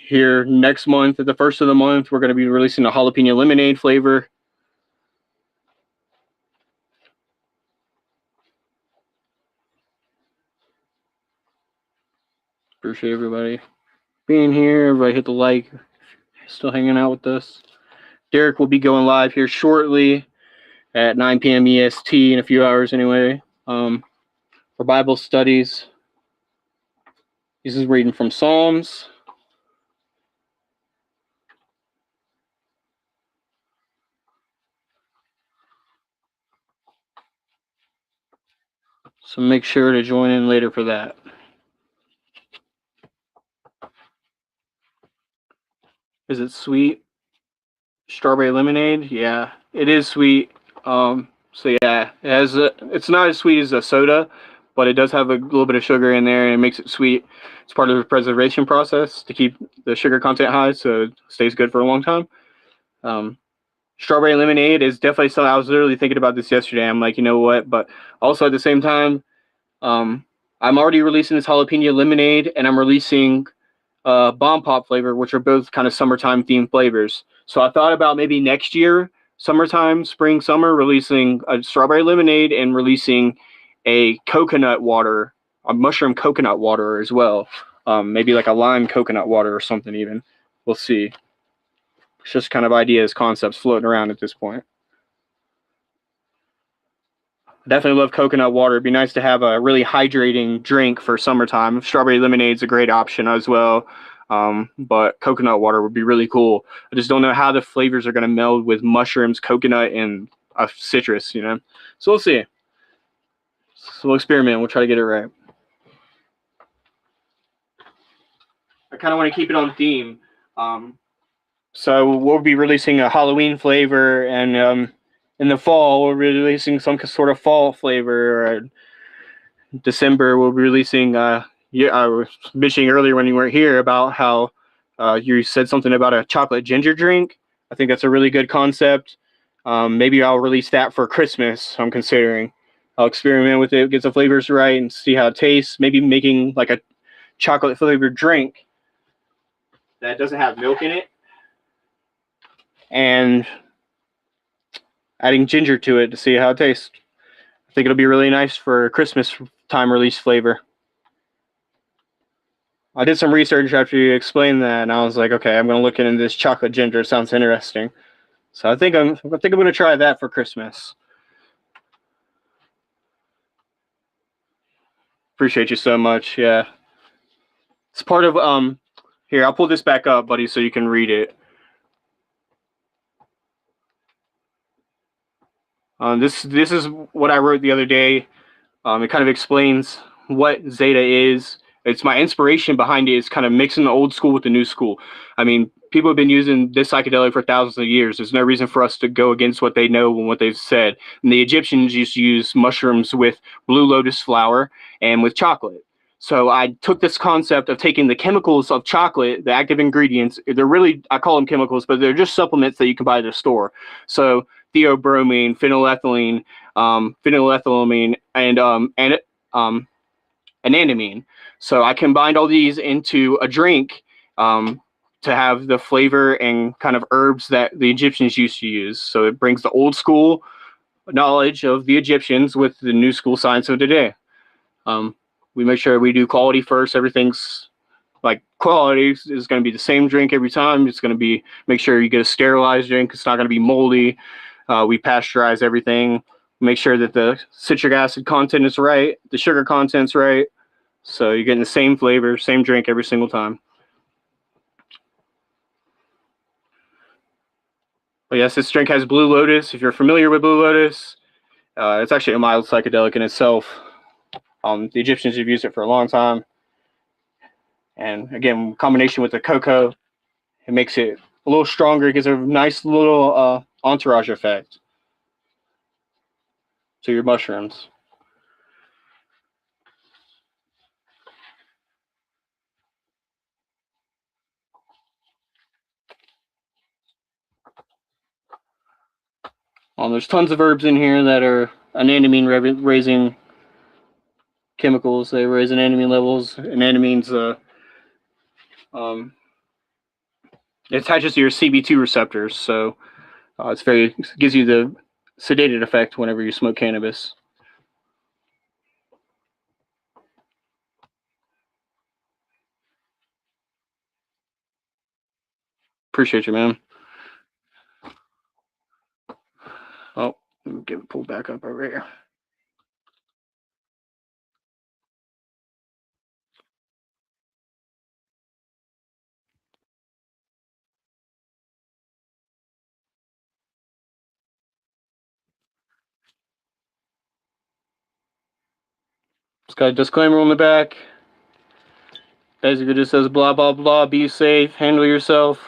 Here next month, at the first of the month, we're going to be releasing the jalapeno lemonade flavor. Appreciate everybody being here. Everybody hit the like. Still hanging out with us. Derek will be going live here shortly at 9 p.m. EST in a few hours anyway, for Bible studies. This is reading from Psalms. So make sure to join in later for that. Is it sweet? Strawberry lemonade? Yeah, it is sweet. So yeah, it has it's not as sweet as a soda, but it does have a little bit of sugar in there, and it makes it sweet. It's part of the preservation process to keep the sugar content high, so it stays good for a long time. Strawberry lemonade is definitely something. I was literally thinking about this yesterday. I'm like, you know what? But also at the same time, I'm already releasing this jalapeno lemonade, and I'm releasing Bomb Pop flavor, which are both kind of summertime themed flavors. So I thought about maybe next year, summertime, spring, summer, releasing a strawberry lemonade and releasing a coconut water, a mushroom coconut water as well. Maybe like a lime coconut water or something even. We'll see. It's just kind of ideas, concepts floating around at this point. I definitely love coconut water. It'd be nice to have a really hydrating drink for summertime. Strawberry lemonade's a great option as well. But coconut water would be really cool. I just don't know how the flavors are going to meld with mushrooms, coconut, and citrus, you know? So we'll see. So we'll experiment. We'll try to get it right. I kind of want to keep it on theme. So we'll be releasing a Halloween flavor, and in the fall, we'll be releasing some sort of fall flavor. Or December, we'll be releasing. I was mentioning earlier when you weren't here about how you said something about a chocolate ginger drink. I think that's a really good concept. Maybe I'll release that for Christmas. I'm considering. I'll experiment with it, get the flavors right, and see how it tastes. Maybe making like a chocolate flavored drink that doesn't have milk in it, and adding ginger to it to see how it tastes. I think it'll be really nice for Christmas time release flavor. I did some research after you explained that, and I was like, okay, I'm gonna look into this chocolate ginger. It sounds interesting. So I think I'm gonna try that for Christmas. Appreciate you so much. Yeah, it's part of Here, I'll pull this back up, buddy, so you can read it. This is what I wrote the other day. It kind of explains what Zeta is. It's my inspiration behind it is kind of mixing the old school with the new school. I mean, people have been using this psychedelic for thousands of years. There's no reason for us to go against what they know and what they've said. And the Egyptians used to use mushrooms with blue lotus flower and with chocolate. So I took this concept of taking the chemicals of chocolate, the active ingredients. They're really, I call them chemicals, but they're just supplements that you can buy at the store. So theobromine, phenylethylamine, and anandamine. So I combined all these into a drink to have the flavor and kind of herbs that the Egyptians used to use. So it brings the old school knowledge of the Egyptians with the new school science of today. We make sure we do quality first. Everything's like quality is going to be the same drink every time. It's going to be, make sure you get a sterilized drink. It's not going to be moldy. We pasteurize everything. Make sure that the citric acid content is right, the sugar content's right. So you're getting the same flavor, same drink every single time. But yes, this drink has Blue Lotus. If you're familiar with Blue Lotus, it's actually a mild psychedelic in itself. The Egyptians have used it for a long time. And again, combination with the cocoa, it makes it a little stronger. It gives a nice little entourage effect to your mushrooms. There's tons of herbs in here that are anandamine raising chemicals. They raise anandamine levels. Anandamine's it attaches to your CB2 receptors, so it gives you the sedated effect whenever you smoke cannabis. Appreciate you, man. Oh, let me get it pulled back up over here. It's got a disclaimer on the back. Basically, just says blah blah blah. Be safe. Handle yourself.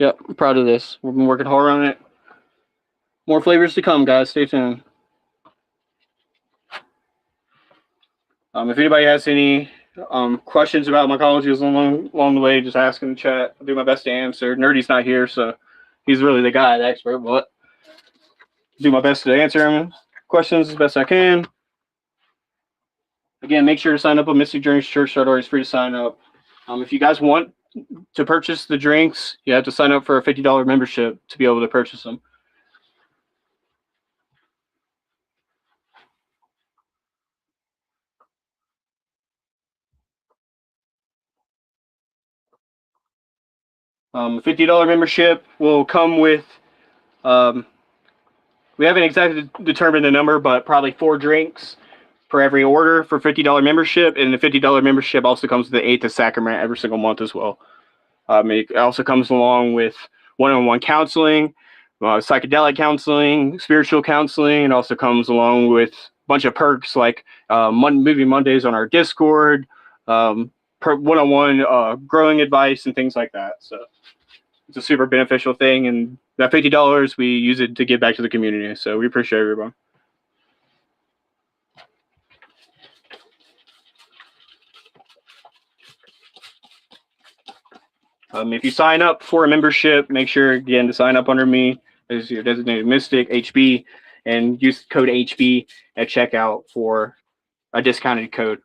Yep, I'm proud of this. We've been working hard on it. More flavors to come, guys. Stay tuned. If anybody has any questions about mycology along the way, just ask in the chat. I'll do my best to answer. Nerdy's not here, so he's really the guy, the expert, but I'll do my best to answer him questions as best I can. Again, make sure to sign up on MysticDrinksChurch.org. It's free to sign up. If you guys want to purchase the drinks, you have to sign up for a $50 membership to be able to purchase them. $50 membership will come with, we haven't exactly determined the number, but probably 4 drinks for every order for $50 membership. And the $50 membership also comes with the 8th Sacrament every single month as well. It also comes along with one-on-one counseling, psychedelic counseling, spiritual counseling. It also comes along with a bunch of perks like Movie Mondays on our Discord, one-on-one growing advice and things like that. So it's a super beneficial thing, and that $50 we use it to give back to the community. So we appreciate everyone. If you sign up for a membership, make sure again to sign up under me. as your designated mystic, HB, and use code HB at checkout for a discounted code.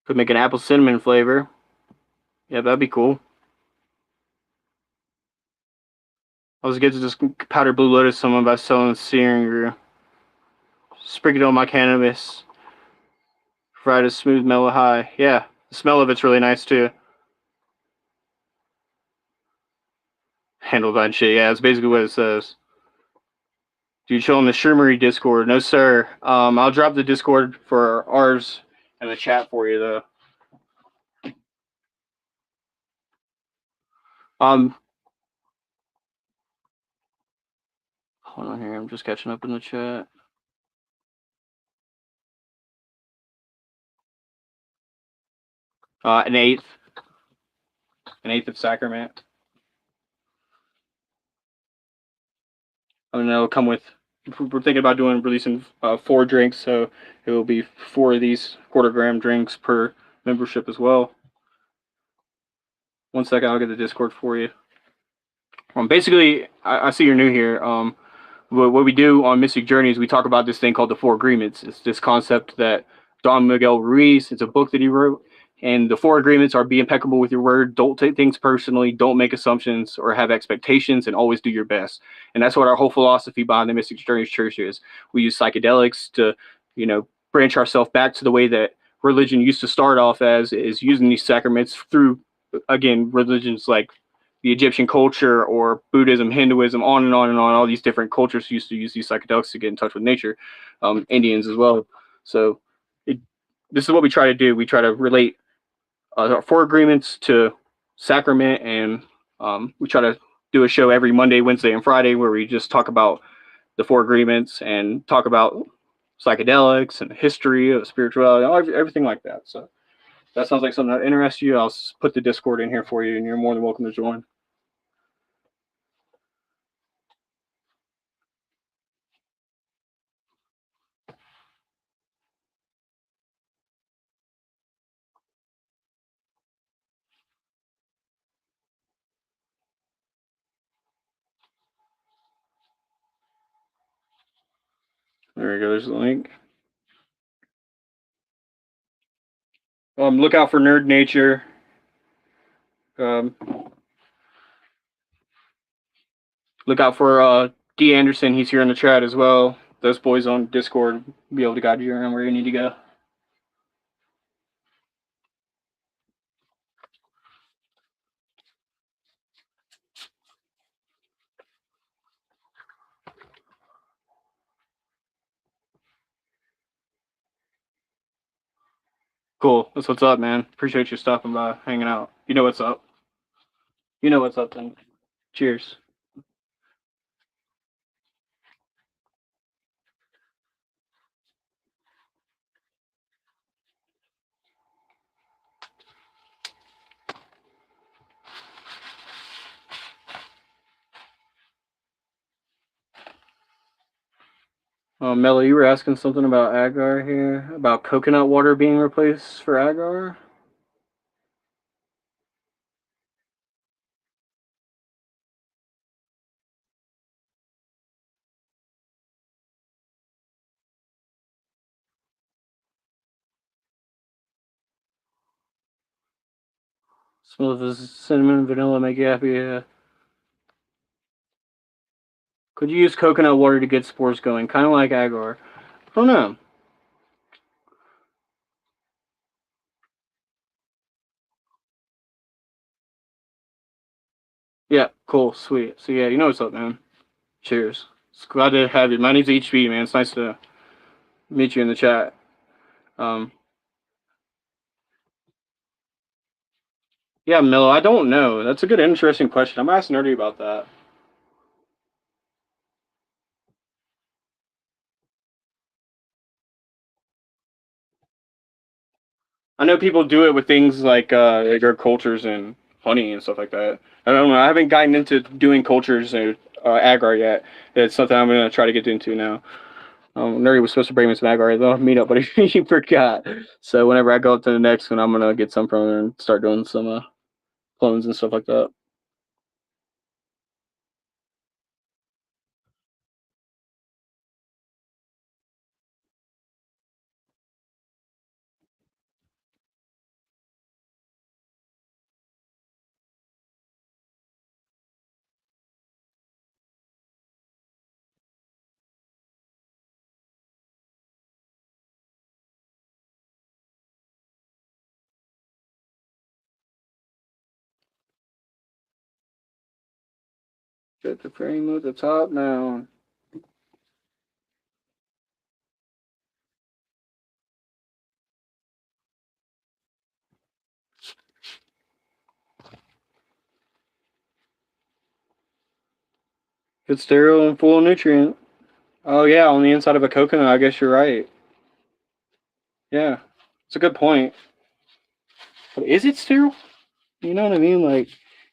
Could make an apple cinnamon flavor. Yeah, that'd be cool. I was getting this powdered blue lotus someone by selling searing grew. Sprinkle on my cannabis. Fried a smooth mellow high. Yeah, the smell of it's really nice too. Handled by shit. Yeah, that's basically what it says. Do you chill in the Shermery Discord? No, sir. I'll drop the Discord for ours in the chat for you, though. Hold on here. I'm just catching up in the chat. An eighth of sacrament. And it'll come with. We're thinking about releasing 4 drinks, so it will be 4 of these quarter-gram drinks per membership as well. 1 second, I'll get the Discord for you. Basically, I see you're new here. What we do on Mystic Journeys, we talk about this thing called the 4 Agreements. It's this concept that Don Miguel Ruiz, it's a book that he wrote, and the 4 Agreements are be impeccable with your word, don't take things personally, don't make assumptions or have expectations, and always do your best. And that's what our whole philosophy behind the Mystic Journeys Church is. We use psychedelics to, branch ourselves back to the way that religion used to start off as, is using these sacraments through, again, religions like the Egyptian culture or Buddhism, Hinduism, on and on and on. All these different cultures used to use these psychedelics to get in touch with nature, Indians as well. So this is what we try to do. We try to relate our 4 agreements to sacrament, and we try to do a show every Monday, Wednesday, and Friday where we just talk about the 4 agreements and talk about psychedelics and the history of spirituality, everything like that. So that sounds like something that interests you. I'll put the Discord in here for you, and you're more than welcome to join. There we go. There's the link. Look out for Nerd Nature. Look out for D. Anderson. He's here in the chat as well. Those boys on Discord will be able to guide you around where you need to go. Cool. That's what's up, man. Appreciate you stopping by, hanging out. You know what's up. You know what's up, then. Cheers. Mello, you were asking something about agar here, about coconut water being replaced for agar? Smell of the cinnamon and vanilla make you happy. Yeah. Could you use coconut water to get spores going? Kind of like agar. I don't know. Yeah, cool, sweet. So yeah, you know what's up, man. Cheers. It's glad to have you. My name's HB, man. It's nice to meet you in the chat. Yeah, Milo, I don't know. That's a good, interesting question. I'm asking Nerdy about that. I know people do it with things like agricultures and honey and stuff like that. I don't know. I haven't gotten into doing cultures or agar yet. It's something I'm gonna try to get into now. Nerdy was supposed to bring me some agar though meetup, but he forgot. So whenever I go up to the next one, I'm gonna get some from her and start doing some clones and stuff like that. Get the frame at the top now. It's sterile and full of nutrient. Oh yeah, on the inside of a coconut. I guess you're right. Yeah, it's a good point. But is it sterile? You know what I mean? Like,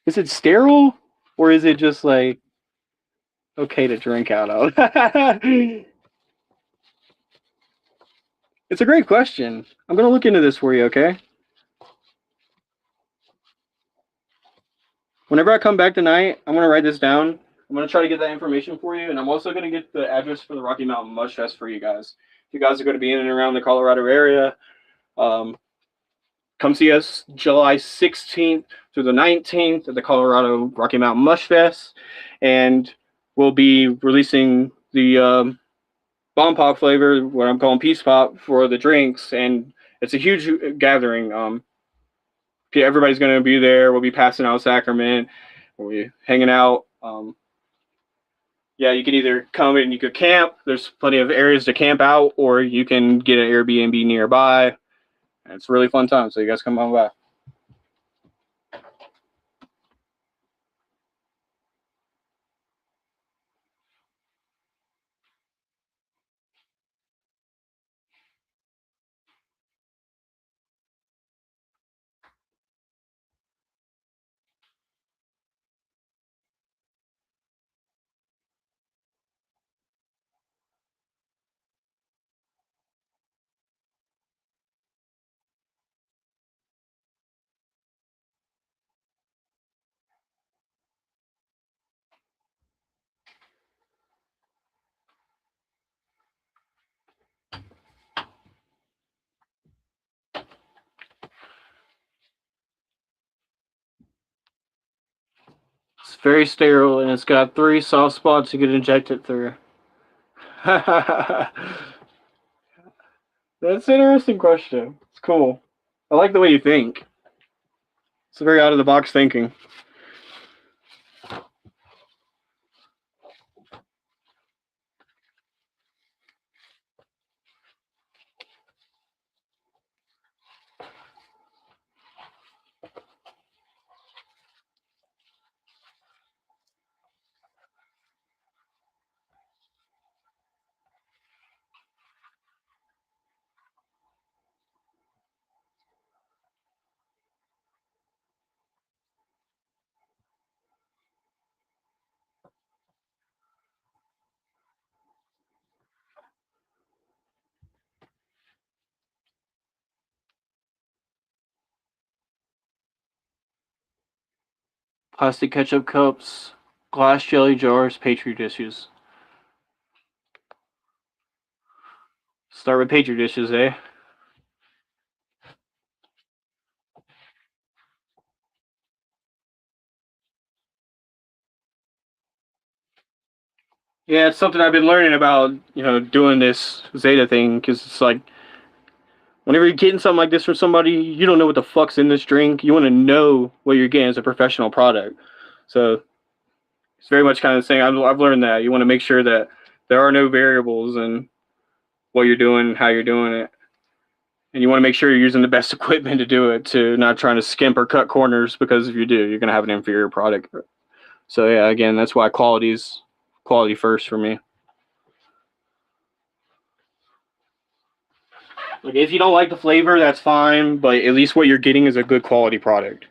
is it sterile or is it just like okay to drink out of? It's a great question. I'm gonna look into this for you. Okay. Whenever I come back tonight, I'm gonna write this down. I'm gonna try to get that information for you, and I'm also gonna get the address for the Rocky Mountain Mush Fest for you guys. If you guys are gonna be in and around the Colorado area, um, come see us July 16th through the 19th at the Colorado Rocky Mountain Mush Fest, and we'll be releasing the Bomb Pop flavor, what I'm calling Peace Pop, for the drinks, and it's a huge gathering. Everybody's going to be there. We'll be passing out sacrament. We'll be hanging out. Yeah, you can either come and you could camp. There's plenty of areas to camp out, or you can get an Airbnb nearby. And it's a really fun time. So you guys come on by. It's very sterile, and it's got 3 soft spots you can inject it through. That's an interesting question. It's cool. I like the way you think. It's very out of the box thinking. Plastic ketchup cups, glass jelly jars, petri dishes. Start with petri dishes, eh? Yeah, it's something I've been learning about, doing this Zeta thing, because it's like, whenever you're getting something like this from somebody, you don't know what the fuck's in this drink. You want to know what you're getting as a professional product. So it's very much kind of saying, I've learned that. You want to make sure that there are no variables in what you're doing, how you're doing it. And you want to make sure you're using the best equipment to do it, to not trying to skimp or cut corners, because if you do, you're going to have an inferior product. So yeah, again, that's why quality first for me. Like, if you don't like the flavor, that's fine, but at least what you're getting is a good quality product.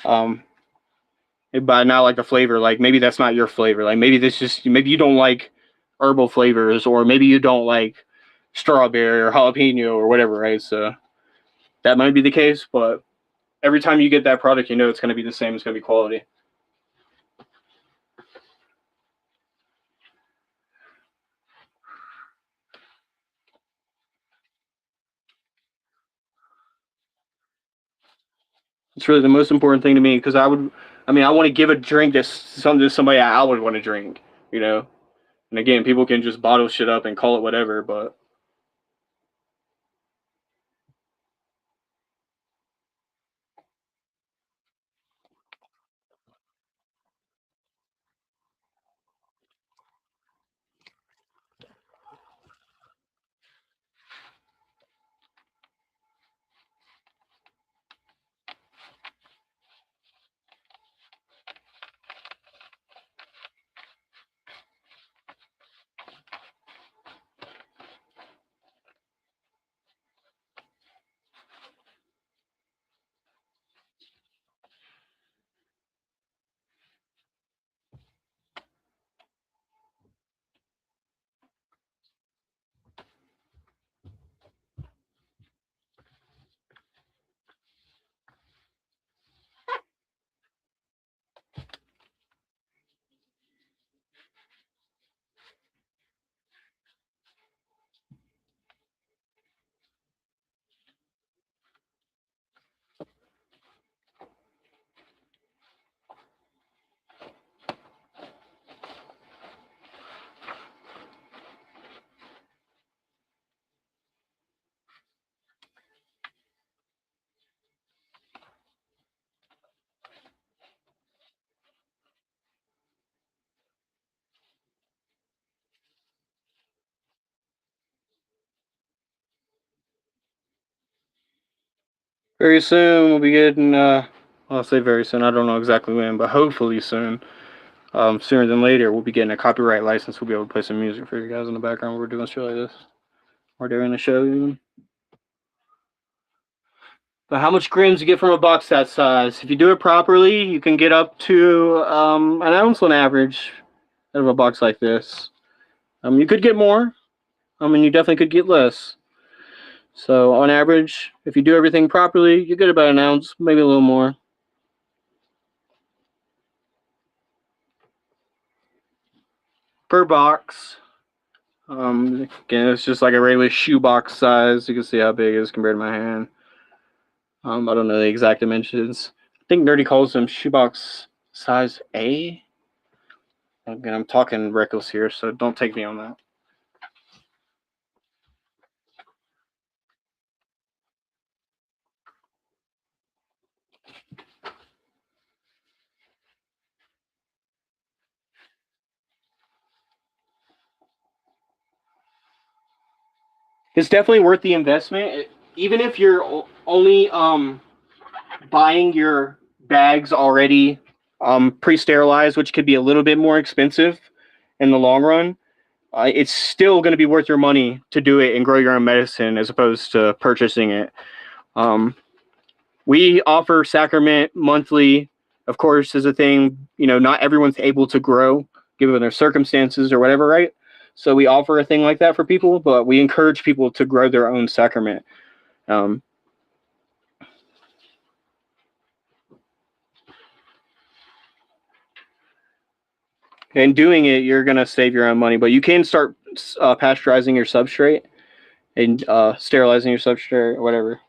But not like the flavor. Like maybe that's not your flavor. Like maybe maybe you don't like herbal flavors, or maybe you don't like strawberry or jalapeno or whatever, right? So that might be the case, but every time you get that product, you know it's going to be the same. It's going to be quality. It's really the most important thing to me because I want to give a drink to somebody I would want to drink, you know. And again, people can just bottle shit up and call it whatever, but very soon we'll be getting. I'll say very soon. I don't know exactly when, but hopefully soon. Sooner than later, we'll be getting a copyright license. We'll be able to play some music for you guys in the background. We're doing shit like this, or during the show even. But how much grams you get from a box that size? If you do it properly, you can get up to an ounce on average out of a box like this. You could get more. And you definitely could get less. So on average, if you do everything properly, you get about an ounce, maybe a little more. Per box. Again, it's just like a regular shoebox size. You can see how big it is compared to my hand. I don't know the exact dimensions. I think Nerdy calls them shoebox size A. Again, I'm talking reckless here, so don't take me on that. It's definitely worth the investment, even if you're only buying your bags already pre-sterilized, which could be a little bit more expensive in the long run. It's still going to be worth your money to do it and grow your own medicine as opposed to purchasing it. We offer sacrament monthly, of course, is a thing. You know, not everyone's able to grow given their circumstances or whatever, right? So we offer a thing like that for people, but we encourage people to grow their own sacrament. Um, and doing it, you're gonna save your own money, but you can start pasteurizing your substrate and sterilizing your substrate or whatever.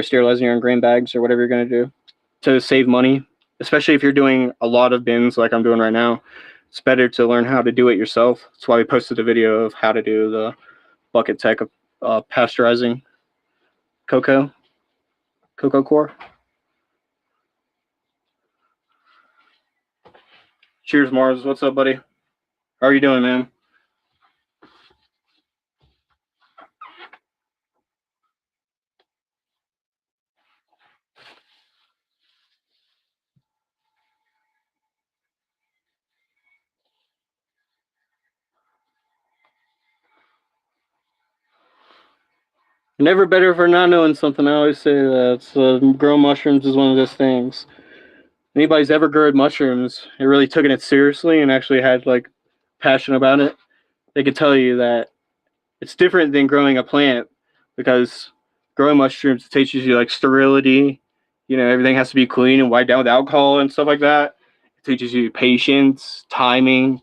Sterilizing your own grain bags or whatever you're gonna do to save money, especially if you're doing a lot of bins like I'm doing right now. It's better to learn how to do it yourself. That's why we posted a video of how to do the bucket tech of pasteurizing cocoa core. Cheers, Mars. What's up, buddy? How are you doing, man? Never better for not knowing something. I always say that. Growing mushrooms is one of those things. Anybody's ever grown mushrooms and really taken it seriously and actually had like passion about it, they could tell you that it's different than growing a plant because growing mushrooms teaches you like sterility. You know, everything has to be clean and wiped down with alcohol and stuff like that. It teaches you patience, timing,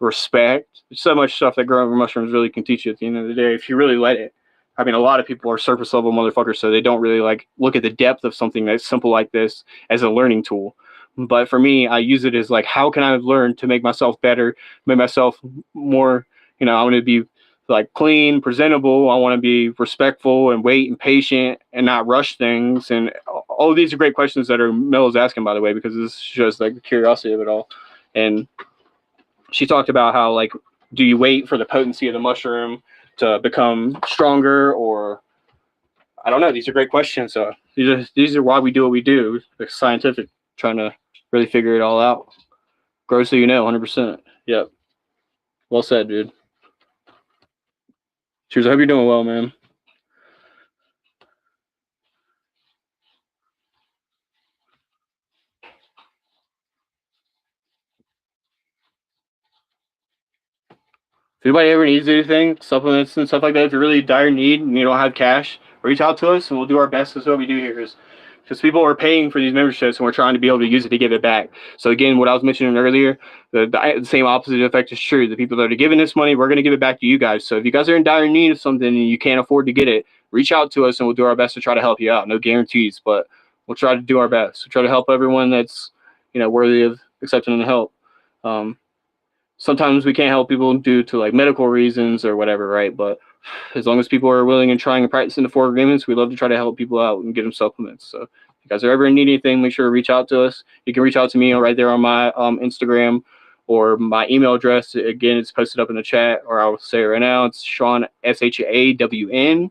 respect. There's so much stuff that growing mushrooms really can teach you at the end of the day if you really let it. I mean, a lot of people are surface level motherfuckers, so they don't really like look at the depth of something that's simple like this as a learning tool. But for me, I use it as like, how can I learn to make myself better, make myself more, I want to be like clean, presentable. I want to be respectful and wait and patient and not rush things. And all of these are great questions that Mel is asking, by the way, because this shows like the curiosity of it all. And she talked about how like, do you wait for the potency of the mushroom to become stronger, or I don't know. These are great questions. So these are why we do what we do. It's scientific, trying to really figure it all out. Grow so you know, 100%. Yep. Well said, dude. Cheers. I hope you're doing well, man. If anybody ever needs anything, supplements and stuff like that, if you're really dire need and you don't have cash, reach out to us and we'll do our best. That's what we do here. Is because people are paying for these memberships and we're trying to be able to use it to give it back. So again, what I was mentioning earlier, the same opposite effect is true. The people that are giving this money, we're going to give it back to you guys. So if you guys are in dire need of something and you can't afford to get it, reach out to us and we'll do our best to try to help you out. No guarantees, but we'll try to do our best. We'll try to help everyone that's worthy of accepting the help. Sometimes we can't help people due to like medical reasons or whatever, right? But as long as people are willing and trying and practicing the 4 agreements, we love to try to help people out and get them supplements. So if you guys are ever in need of anything, make sure to reach out to us. You can reach out to me right there on my Instagram or my email address. Again, it's posted up in the chat, or I'll say it right now. It's Shawn, SHAWN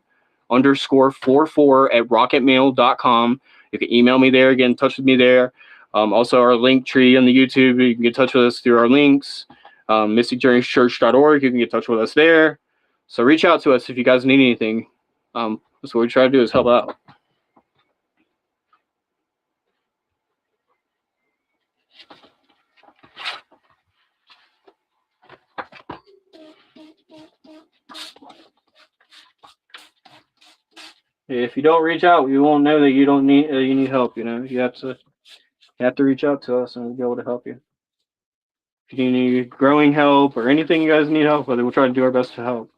_44 at rocketmail.com. You can email me there. Get in touch with me there. Also, our link tree on the YouTube, you can get in touch with us through our links. MysticJourneyChurch.org. You can get in touch with us there. So reach out to us if you guys need anything. That's what we try to do, is help out. If you don't reach out, we won't know that you don't need you need help. You have to reach out to us and we'll be able to help you. If you need growing help or anything you guys need help with, we'll try to do our best to help.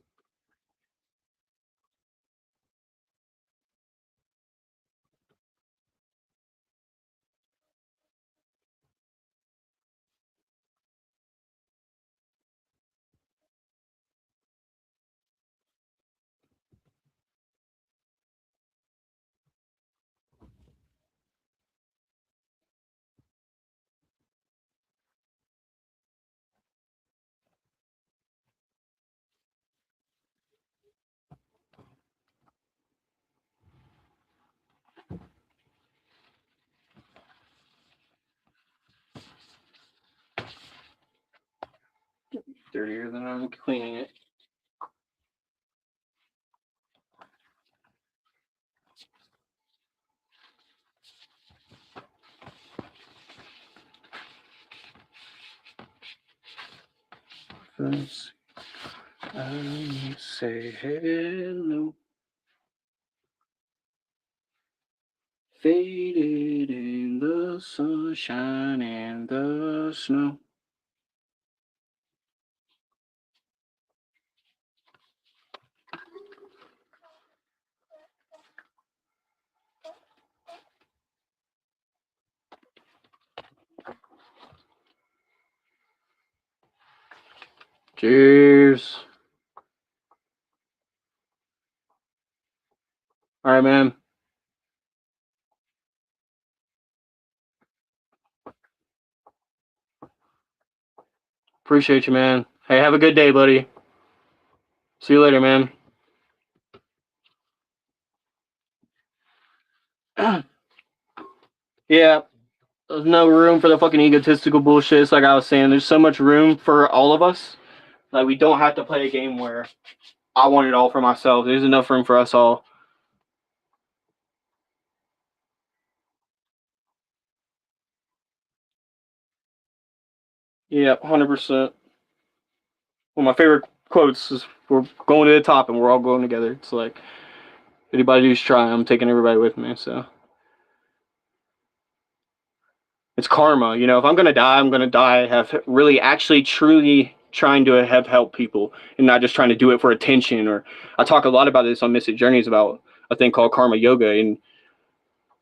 Dirtier than I'm cleaning it. First, I say hello. Faded in the sunshine and the snow. Cheers. All right, man. Appreciate you, man. Hey, have a good day, buddy. See you later, man. Yeah, there's no room for the fucking egotistical bullshit. It's like I was saying, there's so much room for all of us. Like, we don't have to play a game where I want it all for myself. There's enough room for us all. Yeah, 100%. One of my favorite quotes is, "We're going to the top, and we're all going together." It's like, anybody who's trying, I'm taking everybody with me. So it's karma. You know, if I'm gonna die, I'm gonna die have really, actually, truly trying to have help people, and not just trying to do it for attention. Or I talk a lot about this on Mystic Journeys about a thing called karma yoga. And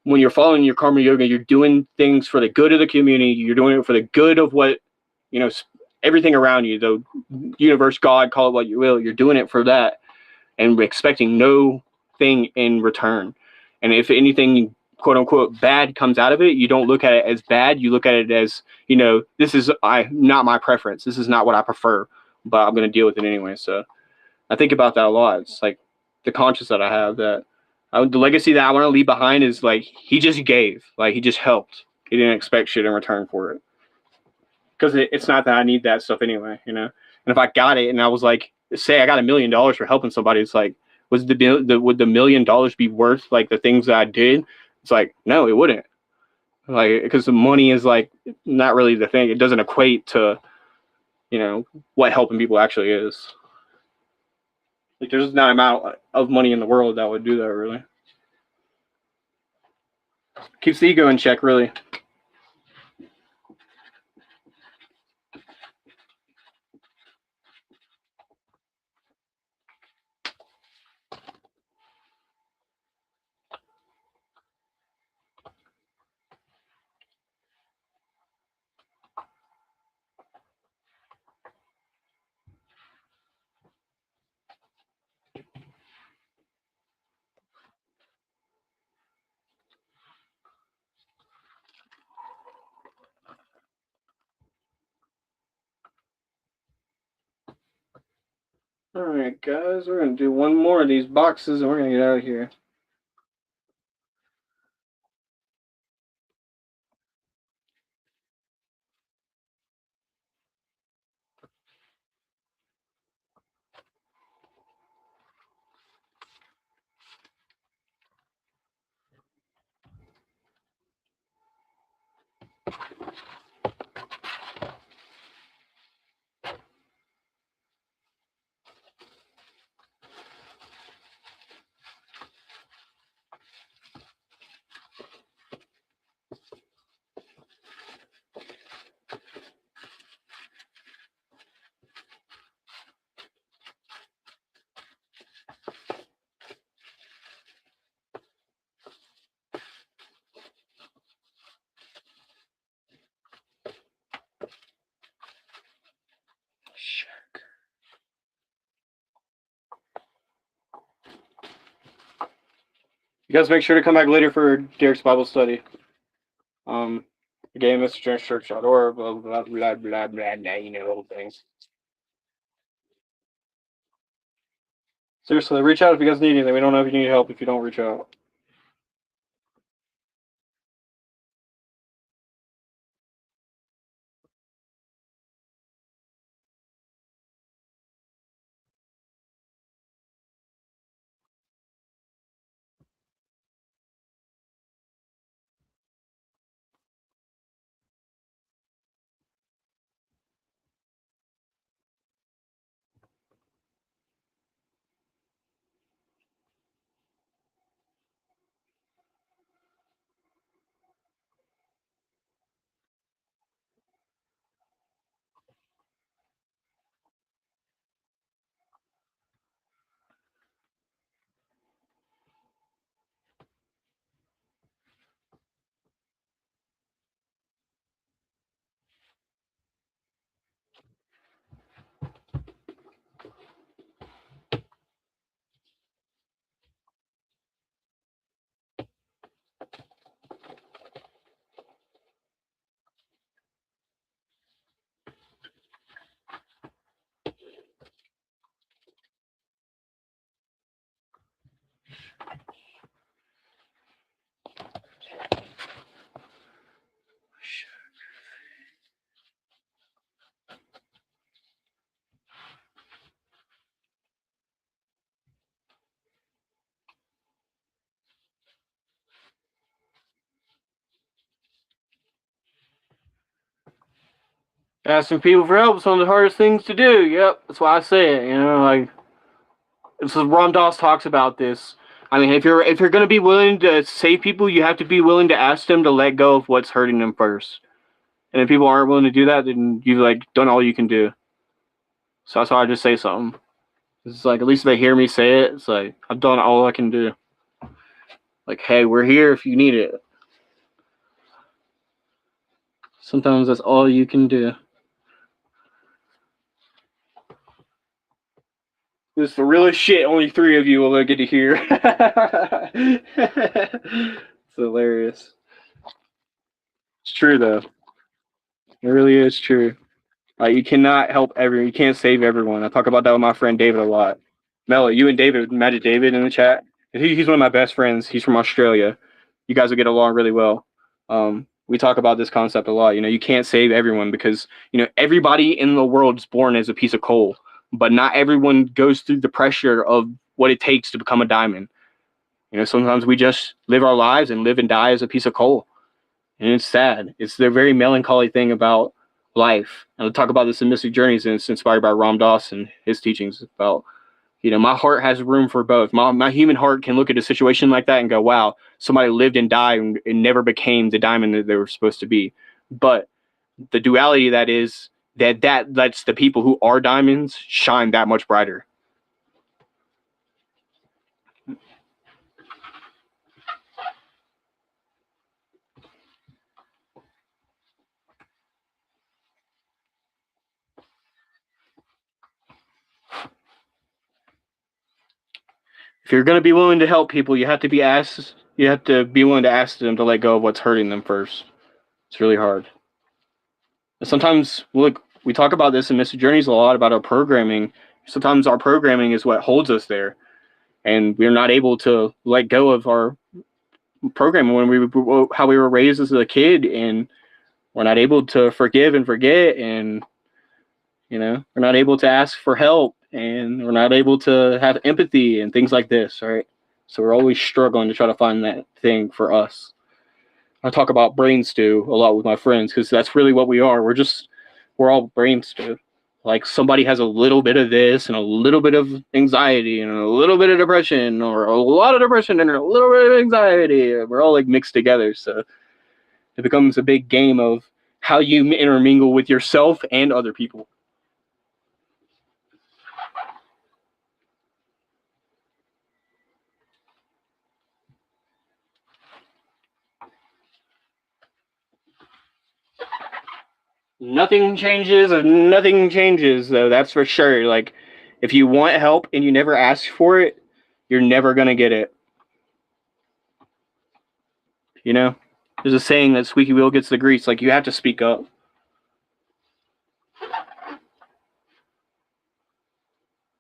when you're following your karma yoga, you're doing things for the good of the community. You're doing it for the good of what, you know, everything around you, the universe, God, call it what you will. You're doing it for that, and expecting no thing in return. And if anything, quote unquote, bad comes out of it, you don't look at it as bad. You look at it as, you know, this is not my preference. This is not what I prefer, but I'm going to deal with it anyway. So I think about that a lot. It's like the conscience that I have, that the legacy that I want to leave behind is like, he just gave, like he just helped. He didn't expect shit in return for it. Because it's not that I need that stuff anyway, you know. And if I got it and I was like, say I got $1,000,000 for helping somebody, it's like, would the $1,000,000 be worth like the things that I did? It's like, no, it wouldn't. Like, because the money is like not really the thing. It doesn't equate to, you know, what helping people actually is. Like, there's not an amount of money in the world that would do that, really. Keeps the ego in check, really. All right, guys, we're gonna do one more of these boxes and we're gonna get out of here. You guys make sure to come back later for Derek's Bible study. Again, MrJonesChurch.org, blah, blah, blah, blah, blah, blah, you know, old things. Seriously, reach out if you guys need anything. We don't know if you need help if you don't reach out. Asking people for help is one of the hardest things to do. Yep, that's why I say it. Like Ram Dass talks about this. I mean, if you're gonna be willing to save people, you have to be willing to ask them to let go of what's hurting them first. And if people aren't willing to do that, then you've like done all you can do. So that's why I just say something. It's like at least they hear me say it. It's like I've done all I can do. Like, hey, we're here if you need it. Sometimes that's all you can do. This is the realest shit only 3 of you will get to hear. It's hilarious. It's true though. It really is true. Like you cannot help everyone. You can't save everyone. I talk about that with my friend David a lot. Mello, you and David, Magic David in the chat. He's one of my best friends. He's from Australia. You guys will get along really well. We talk about this concept a lot. You can't save everyone because everybody in the world is born as a piece of coal, but not everyone goes through the pressure of what it takes to become a diamond. Sometimes we just live our lives and live and die as a piece of coal, and it's sad. It's the very melancholy thing about life. And I'll talk about this in Mystic Journeys, and it's inspired by Ram Dass and his teachings about my heart has room for both. My human heart can look at a situation like that and go, wow, somebody lived and died and never became the diamond that they were supposed to be. But the duality of that is that lets the people who are diamonds shine that much brighter. If you're going to be willing to help people, you have to be willing to ask them to let go of what's hurting them first. It's really hard. And sometimes, look, we talk about this in Mystic Journeys a lot about our programming. Sometimes our programming is what holds us there, and we're not able to let go of our programming how we were raised as a kid, and we're not able to forgive and forget, and we're not able to ask for help, and we're not able to have empathy and things like this, right? So we're always struggling to try to find that thing for us. I talk about brain stew a lot with my friends because that's really what we are. We're all brain stew. Like somebody has a little bit of this and a little bit of anxiety and a little bit of depression or a lot of depression and a little bit of anxiety. We're all like mixed together. So it becomes a big game of how you intermingle with yourself and other people. Nothing changes though, that's for sure. Like if you want help and you never ask for it, you're never gonna get it. There's a saying that squeaky wheel gets the grease. Like you have to speak up.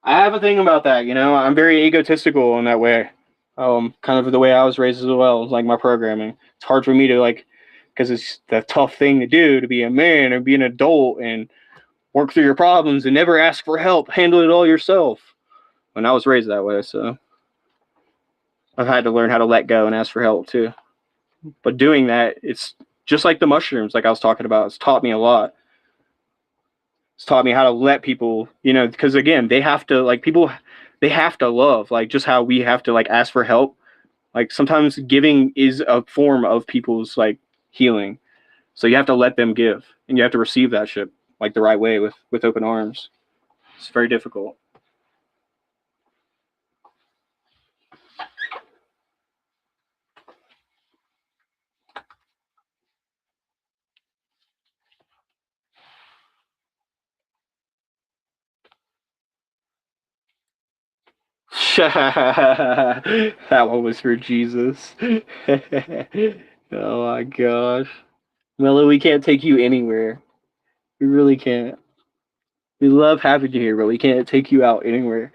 I have a thing about that. I'm very egotistical in that way. Kind of the way I was raised as well. Like my programming. It's hard for me to because it's the tough thing to do to be a man and be an adult and work through your problems and never ask for help. Handle it all yourself. And I was raised that way, so I've had to learn how to let go and ask for help too. But doing that, it's just like the mushrooms, like I was talking about. It's taught me a lot. It's taught me how to let people, because again, they have to people, they have to love, like just how we have to ask for help. Like sometimes giving is a form of people's healing. So you have to let them give, and you have to receive that shit the right way with open arms. It's very difficult. That one was for Jesus. Oh my gosh. Mello, we can't take you anywhere. We really can't. We love having you here, but we can't take you out anywhere.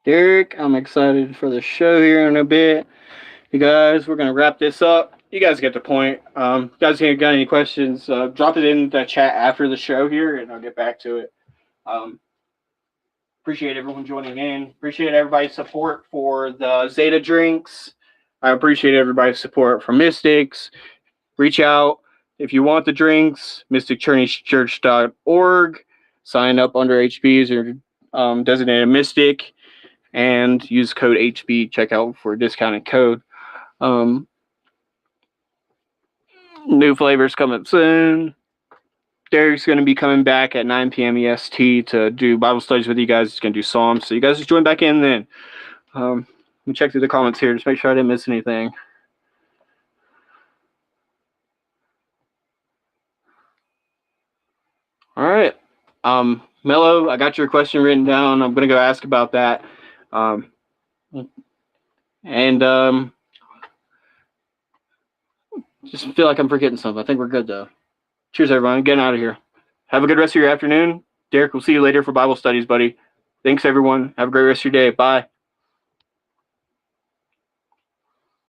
Derek, I'm excited for the show here in a bit. You guys, we're gonna wrap this up. You guys get the point. Guys, if you got any questions, drop it in the chat after the show here, and I'll get back to it. Appreciate everyone joining in. Appreciate everybody's support for the Zeta drinks. I appreciate everybody's support for Mystics. Reach out if you want the drinks. MysticChurch.org. Sign up under HBs or designated Mystic, and use code HB checkout for a discounted code. New flavors coming soon. Derek's going to be coming back at 9 p.m. EST to do Bible studies with you guys. He's going to do Psalms. So you guys just join back in then. Let me check through the comments here. Just make sure I didn't miss anything. All right. Mello, I got your question written down. I'm going to go ask about that. Just feel like I'm forgetting something. I think we're good, though. Cheers, everyone. Getting out of here. Have a good rest of your afternoon. Derek, we'll see you later for Bible studies, buddy. Thanks, everyone. Have a great rest of your day. Bye.